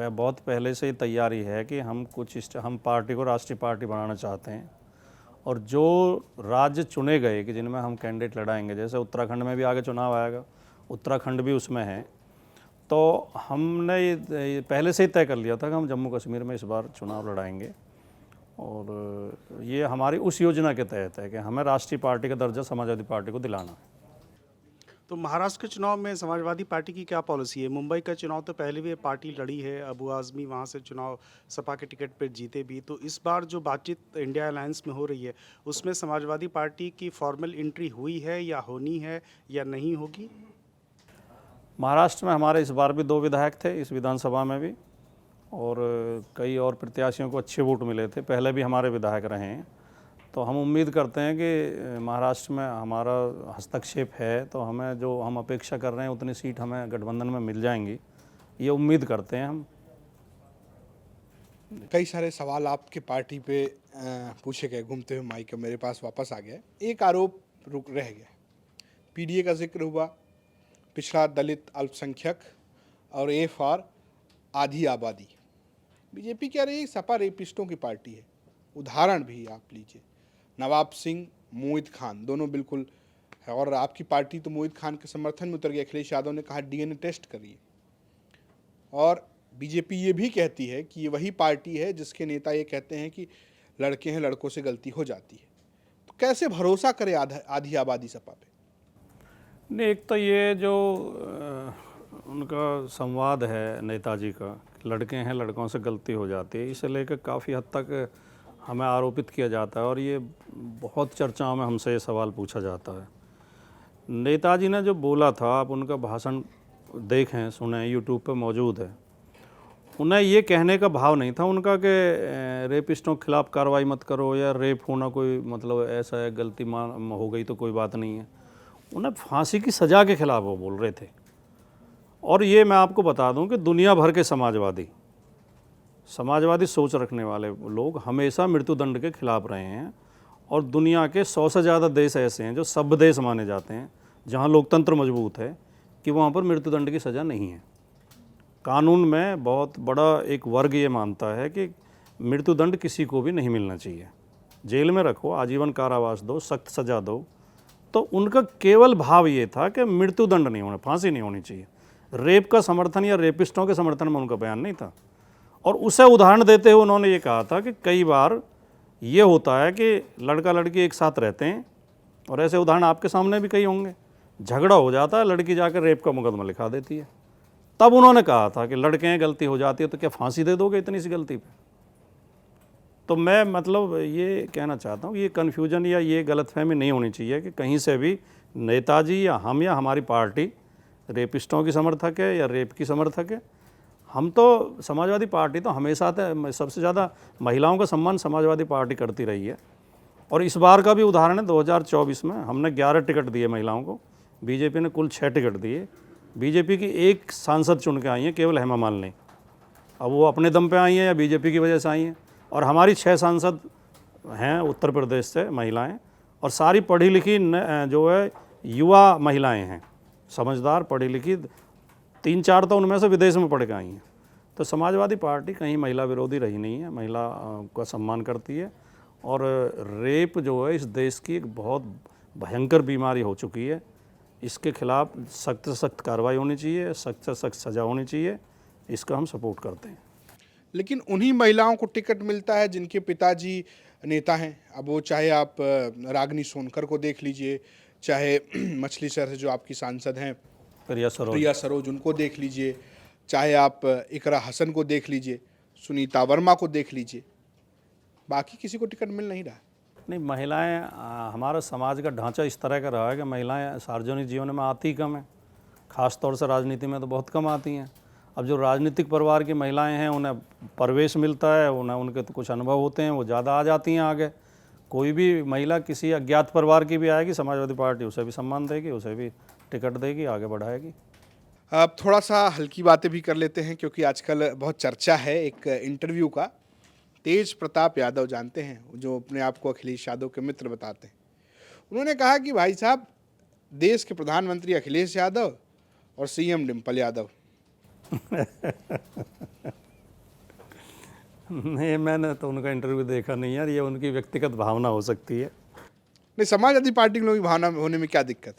बहुत पहले से ही तैयारी है कि हम पार्टी को राष्ट्रीय पार्टी बनाना चाहते हैं, और जो राज्य चुने गए कि जिनमें हम कैंडिडेट लड़ाएंगे, जैसे उत्तराखंड में भी आगे चुनाव आएगा, उत्तराखंड भी उसमें है, तो हमने ये पहले से ही तय कर लिया था कि हम जम्मू कश्मीर में इस बार चुनाव लड़ाएंगे, और ये हमारी उस योजना के तहत है कि हमें राष्ट्रीय पार्टी का दर्जा समाजवादी पार्टी को दिलाना है। तो महाराष्ट्र के चुनाव में समाजवादी पार्टी की क्या पॉलिसी है? मुंबई का चुनाव तो पहले भी पार्टी लड़ी है, अबू आज़मी वहाँ से चुनाव सपा के टिकट पर जीते भी, तो इस बार जो बातचीत इंडिया अलायंस में हो रही है उसमें समाजवादी पार्टी की फॉर्मल एंट्री हुई है या होनी है या नहीं होगी? महाराष्ट्र में हमारे इस बार भी 2 विधायक थे, इस विधानसभा में भी, और कई और प्रत्याशियों को अच्छे वोट मिले थे, पहले भी हमारे विधायक रहे हैं। तो हम उम्मीद करते हैं कि महाराष्ट्र में हमारा हस्तक्षेप है, तो हमें जो हम अपेक्षा कर रहे हैं उतनी सीट हमें गठबंधन में मिल जाएंगी, ये उम्मीद करते हैं हम। कई सारे सवाल आपके पार्टी पे पूछे गए, घूमते हुए माइक मेरे पास वापस आ गया। एक आरोप रुक रह गया, पीडीए का जिक्र हुआ, पिछड़ा दलित अल्पसंख्यक, और ए फॉर आधी आबादी। बीजेपी कह रही है सपा रेपिस्टों की पार्टी है। उदाहरण भी आप लीजिए, नवाब सिंह, मोहित खान, दोनों बिल्कुल है, और आपकी पार्टी तो मोहित खान के समर्थन में उतर गई। अखिलेश यादव ने कहा डीएनए टेस्ट करिए, और बीजेपी ये भी कहती है कि ये वही पार्टी है जिसके नेता ये कहते हैं कि लड़के हैं, लड़कों से गलती हो जाती है। तो कैसे भरोसा करे आधी आबादी सपा पे? नहीं, एक तो ये जो उनका संवाद है नेताजी का, लड़के हैं, लड़कों से गलती हो जाती है, इसे लेकर काफ़ी हद तक हमें आरोपित किया जाता है, और ये बहुत चर्चाओं में हमसे ये सवाल पूछा जाता है। नेताजी ने जो बोला था, आप उनका भाषण देखें, सुने, यूट्यूब पे मौजूद है, उन्हें ये कहने का भाव नहीं था उनका कि रेपिस्टों के खिलाफ कार्रवाई मत करो, या रेप होना कोई मतलब ऐसा है, गलती हो गई तो कोई बात नहीं है। उन्हें फांसी की सज़ा के खिलाफ वो बोल रहे थे। और ये मैं आपको बता दूं कि दुनिया भर के समाजवादी सोच रखने वाले लोग हमेशा मृत्युदंड के खिलाफ रहे हैं, और दुनिया के 100 से ज़्यादा देश ऐसे हैं जो सभ्य देश माने जाते हैं, जहां लोकतंत्र मजबूत है, कि वहां पर मृत्युदंड की सज़ा नहीं है। कानून में बहुत बड़ा एक वर्ग ये मानता है कि मृत्युदंड किसी को भी नहीं मिलना चाहिए, जेल में रखो, आजीवन कारावास दो, सख्त सज़ा दो। तो उनका केवल भाव ये था कि मृत्युदंड नहीं होना, फांसी नहीं होनी चाहिए। रेप का समर्थन या रेपिस्टों के समर्थन में उनका बयान नहीं था। और उसे उदाहरण देते हुए उन्होंने ये कहा था कि कई बार ये होता है कि लड़का लड़की एक साथ रहते हैं, और ऐसे उदाहरण आपके सामने भी कई होंगे, झगड़ा हो जाता है, लड़की जाकर रेप का मुकदमा लिखा देती है। तब उन्होंने कहा था कि लड़के हैं, गलती हो जाती है तो क्या फांसी दे दोगे इतनी सी गलती पे? तो मैं मतलब ये कहना चाहता हूँ, ये कन्फ्यूजन या ये गलतफहमी नहीं होनी चाहिए कि कहीं से भी नेताजी या हम या हमारी पार्टी रेपिस्टों की समर्थक है या रेप की समर्थक है। हम तो समाजवादी पार्टी तो हमेशा सबसे ज़्यादा महिलाओं का सम्मान समाजवादी पार्टी करती रही है, और इस बार का भी उदाहरण है। 2024 में हमने 11 टिकट दिए महिलाओं को, बीजेपी ने कुल 6 टिकट दिए। बीजेपी की एक सांसद चुन के आई हैं, केवल हेमा मालिनी। अब वो अपने दम पे आई हैं या बीजेपी की वजह से आई हैं? और हमारी 6 सांसद हैं उत्तर प्रदेश से महिलाएं, और सारी पढ़ी लिखी जो है युवा महिलाएं हैं, समझदार पढ़ी लिखी, 3-4 तो उनमें से विदेश में पढ़ के आई हैं। तो समाजवादी पार्टी कहीं महिला विरोधी रही नहीं है, महिला का सम्मान करती है। और रेप जो है इस देश की एक बहुत भयंकर बीमारी हो चुकी है, इसके खिलाफ सख्त से सख्त कार्रवाई होनी चाहिए, सख्त से सख्त सज़ा होनी चाहिए। इसका हम सपोर्ट करते हैं। लेकिन उन्हीं महिलाओं को टिकट मिलता है जिनके पिताजी नेता हैं। अब वो चाहे आप रागनी सोनकर को देख लीजिए, चाहे मछली शहर से जो आपकी सांसद हैं प्रिया सरोज, उनको देख लीजिए, चाहे आप इकरा हसन को देख लीजिए, सुनीता वर्मा को देख लीजिए। बाकी किसी को टिकट मिल नहीं रहा। नहीं, महिलाएं हमारा समाज का ढांचा इस तरह का रहा है कि महिलाएं सार्वजनिक जीवन में आती कम हैं, ख़ास तौर से राजनीति में तो बहुत कम आती हैं। अब जो राजनीतिक परिवार की महिलाएं हैं उन्हें प्रवेश मिलता है, उन्हें उनके तो कुछ अनुभव होते हैं, वो ज़्यादा आ जाती हैं आगे। कोई भी महिला किसी अज्ञात परिवार की भी आएगी, समाजवादी पार्टी उसे भी सम्मान देगी, उसे भी टिकट देगी, आगे बढ़ाएगी। अब थोड़ा सा हल्की बातें भी कर लेते हैं, क्योंकि आजकल बहुत चर्चा है एक इंटरव्यू का। तेज प्रताप यादव जानते हैं, जो अपने आप को अखिलेश यादव के मित्र बताते हैं, उन्होंने कहा कि भाई साहब, देश के प्रधानमंत्री अखिलेश यादव और सीएम डिम्पल यादव। नहीं, मैंने तो उनका इंटरव्यू देखा नहीं यार, ये उनकी व्यक्तिगत भावना हो सकती है। नहीं, समाजवादी पार्टी के लोगों की भावना होने में क्या दिक्कत है?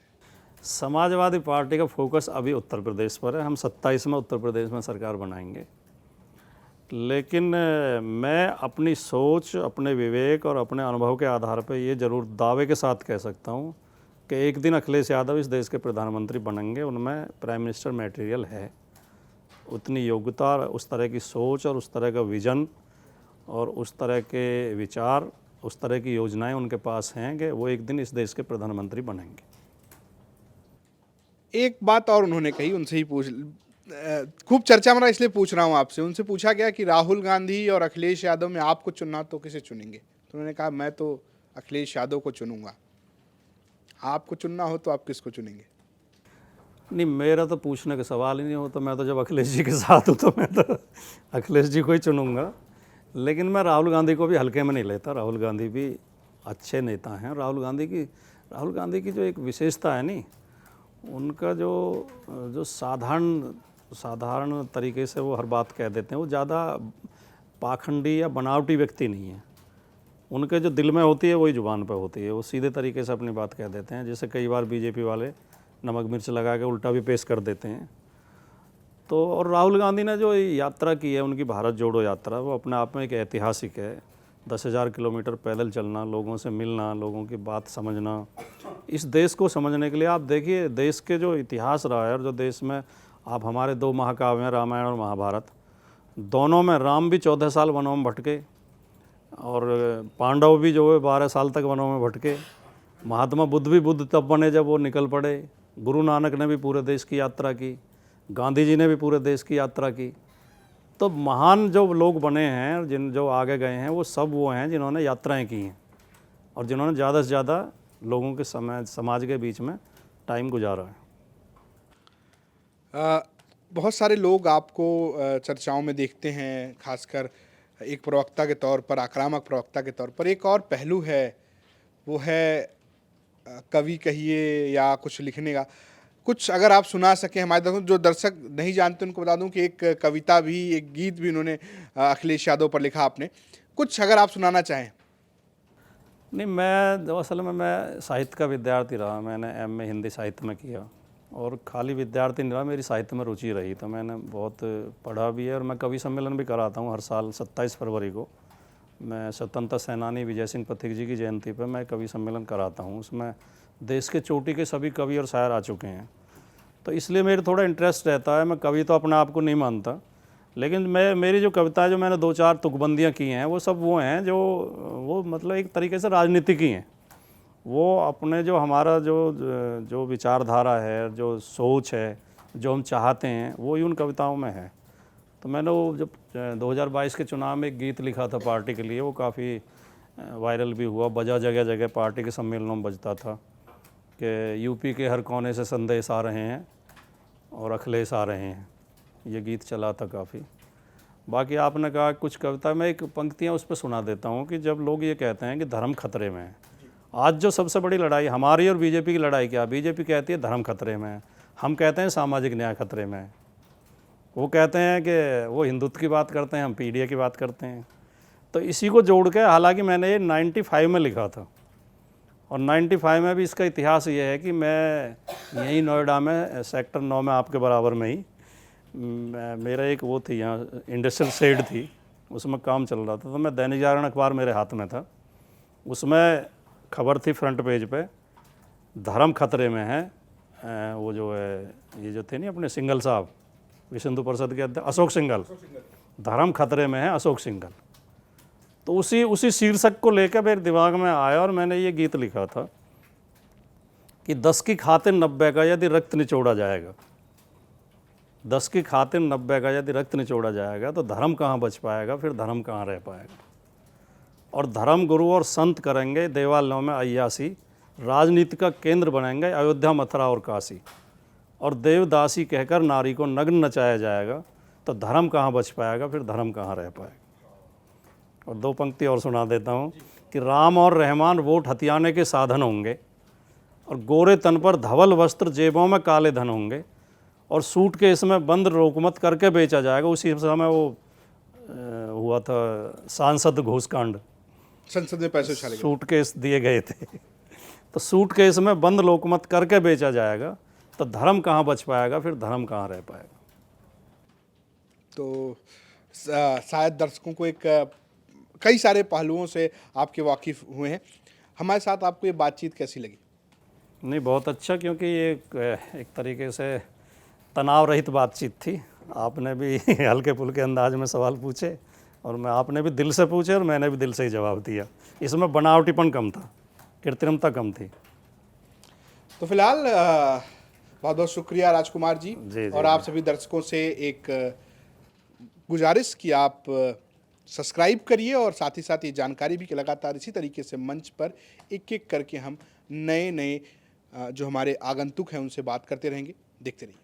समाजवादी पार्टी का फोकस अभी उत्तर प्रदेश पर है। हम 27 में उत्तर प्रदेश में सरकार बनाएंगे, लेकिन मैं अपनी सोच, अपने विवेक और अपने अनुभव के आधार पर ये ज़रूर दावे के साथ कह सकता हूँ कि एक दिन अखिलेश यादव इस देश के प्रधानमंत्री बनेंगे। उनमें प्राइम मिनिस्टर मटेरियल है, उतनी योग्यता, उस तरह की सोच और उस तरह का विज़न और उस तरह के विचार, उस तरह की योजनाएं उनके पास हैं कि वो एक दिन इस देश के प्रधानमंत्री बनेंगे। एक बात और उन्होंने कही, उनसे ही खूब चर्चा में रहा, इसलिए पूछ रहा हूँ आपसे। उनसे पूछा गया कि राहुल गांधी और अखिलेश यादव में आपको चुनना तो किसे चुनेंगे? तो उन्होंने कहा मैं तो अखिलेश यादव को चुनूंगा। आपको चुनना हो तो आप किसको चुनेंगे? नहीं, मेरा तो पूछने का सवाल ही नहीं होता। मैं तो जब अखिलेश जी के साथ हूँ तो मैं तो अखिलेश जी को ही चुनूंगा। लेकिन मैं राहुल गांधी को भी हल्के में नहीं लेता। राहुल गांधी भी अच्छे नेता हैं। राहुल गांधी की जो एक विशेषता है नी, उनका जो साधारण तरीके से वो हर बात कह देते हैं। वो ज़्यादा पाखंडी या बनावटी व्यक्ति नहीं है। उनके जो दिल में होती है वही ज़ुबान पर होती है। वो सीधे तरीके से अपनी बात कह देते हैं, जैसे कई बार बीजेपी वाले नमक मिर्च लगा के उल्टा भी पेश कर देते हैं। तो और राहुल गांधी ने जो यात्रा की है, उनकी भारत जोड़ो यात्रा, वो अपने आप में एक ऐतिहासिक है। 10,000 किलोमीटर पैदल चलना, लोगों से मिलना, लोगों की बात समझना, इस देश को समझने के लिए आप देखिए देश के जो इतिहास रहा है और जो देश में आप हमारे 2 महाकाव्य हैं, रामायण और महाभारत, दोनों में राम भी 14 साल वनों में भटके और पांडव भी जो है 12 साल तक वनों में भटके। महात्मा बुद्ध भी बुद्ध तब बने जब वो निकल पड़े। गुरु नानक ने भी पूरे देश की यात्रा की, गांधी जी ने भी पूरे देश की यात्रा की। तो महान जो लोग बने हैं, जो आगे गए हैं, वो सब वो हैं जिन्होंने यात्राएं की हैं और जिन्होंने ज़्यादा से ज़्यादा लोगों के समाज के बीच में टाइम गुजारा है। बहुत सारे लोग आपको चर्चाओं में देखते हैं, खासकर एक प्रवक्ता के तौर पर, आक्रामक प्रवक्ता के तौर पर। एक और पहलू है, वो है कवि कहिए या कुछ लिखने का। कुछ अगर आप सुना सकें हमारे दर्शकों, जो दर्शक नहीं जानते उनको बता दूं कि एक कविता भी, एक गीत भी उन्होंने अखिलेश यादव पर लिखा आपने। कुछ अगर आप सुनाना चाहें। नहीं, मैं असल में मैं साहित्य का विद्यार्थी रहा। मैंने एमए हिंदी साहित्य में किया और खाली विद्यार्थी नहीं रहा, मेरी साहित्य में रुचि रही। तो मैंने बहुत पढ़ा भी है और मैं कवि सम्मेलन भी कराता हूँ हर साल 27 फरवरी को। मैं स्वतंत्रता सेनानी विजय सिंह पथिक जी की जयंती पर मैं कवि सम्मेलन कराता हूँ। उसमें देश के चोटी के सभी कवि और शायर आ चुके हैं। तो इसलिए मेरा थोड़ा इंटरेस्ट रहता है। मैं कवि तो अपने आप को नहीं मानता, लेकिन मेरी जो कविताएं, जो मैंने 2-4 तुकबंदियाँ की हैं, वो सब वो हैं जो वो मतलब एक तरीके से राजनीतिक ही हैं। वो अपने जो हमारा जो विचारधारा है, जो सोच है, जो हम चाहते हैं, वो ही उन कविताओं में है। तो मैंने वो जब 2022 के चुनाव में एक गीत लिखा था पार्टी के लिए, वो काफ़ी वायरल भी हुआ, बजा जगह जगह पार्टी के सम्मेलनों में बजता था कि यूपी के हर कोने से संदेश आ रहे हैं और अखिलेश आ रहे हैं। ये गीत चला था काफ़ी। बाकी आपने कहा कुछ कविता, मैं एक पंक्तियाँ उस पर सुना देता हूँ कि जब लोग ये कहते हैं कि धर्म खतरे में है। आज जो सबसे बड़ी लड़ाई हमारी और बीजेपी की लड़ाई क्या? बीजेपी कहती है धर्म खतरे में है, हम कहते हैं सामाजिक न्याय खतरे में है। वो कहते हैं कि वो हिंदुत्व की बात करते हैं, हम पीडीए की बात करते हैं। तो इसी को जोड़ के, हालांकि मैंने ये 95 में लिखा था और 95 में भी इसका इतिहास ये है कि मैं यहीं नोएडा में सेक्टर 9 में आपके बराबर में ही मेरा एक वो थी, यहाँ इंडस्ट्रियल शेड थी, उसमें काम चल रहा था। तो मैं दैनिक जागरण अखबार मेरे हाथ में था, उसमें खबर थी फ्रंट पेज पे, धर्म खतरे में है। वो जो है, ये जो थे नहीं अपने सिंघल साहब, विश्व हिंदू परिषद के अध्यक्ष अशोक सिंघल, धर्म खतरे में है अशोक सिंघल। तो उसी शीर्षक को लेकर मेरे दिमाग में आया और मैंने ये गीत लिखा था कि 10 की खातिर 90 का यदि रक्त निचोड़ा जाएगा, 10 की खातिर 90 का यदि रक्त निचोड़ा जाएगा तो धर्म कहाँ बच पाएगा, फिर धर्म कहाँ रह पाएगा। और धर्म गुरु और संत करेंगे देवालयों में अय्यासी, राजनीति का केंद्र बनेंगे अयोध्या, मथुरा और काशी। और देवदासी कहकर नारी को नग्न नचाया जाएगा तो धर्म कहाँ बच पाएगा, फिर धर्म कहाँ रह पाएगा। और 2 पंक्ति और सुना देता हूँ कि राम और रहमान वोट हथियाने के साधन होंगे, और गोरे तन पर धवल वस्त्र, जेबों में काले धन होंगे, और सूटकेस में बंद रोकमत करके बेचा जाएगा। उसी समय वो हुआ था सांसद घूसकांड, संसद में पैसे उछाले गए। सूटकेस दिए गए थे तो सूटकेस में बंद लोकमत करके बेचा जाएगा तो धर्म कहाँ बच पाएगा, फिर धर्म कहाँ रह पाएगा। तो शायद दर्शकों को एक कई सारे पहलुओं से आपके वाकिफ़ हुए हैं। हमारे साथ आपको ये बातचीत कैसी लगी? नहीं, बहुत अच्छा, क्योंकि ये एक तरीके से तनाव रहित बातचीत थी। आपने भी हल्के फुल्के अंदाज में सवाल पूछे और आपने भी दिल से पूछे और मैंने भी दिल से ही जवाब दिया। इसमें बनावटीपन कम था, कृत्रिमता कम थी। तो फिलहाल बहुत बहुत शुक्रिया राजकुमार जी। जी, और आप सभी दर्शकों से एक गुजारिश कि आप सब्सक्राइब करिए और साथ ही साथ ये जानकारी भी कि लगातार इसी तरीके से मंच पर एक एक करके हम नए जो हमारे आगंतुक हैं उनसे बात करते रहेंगे। देखते रहिए।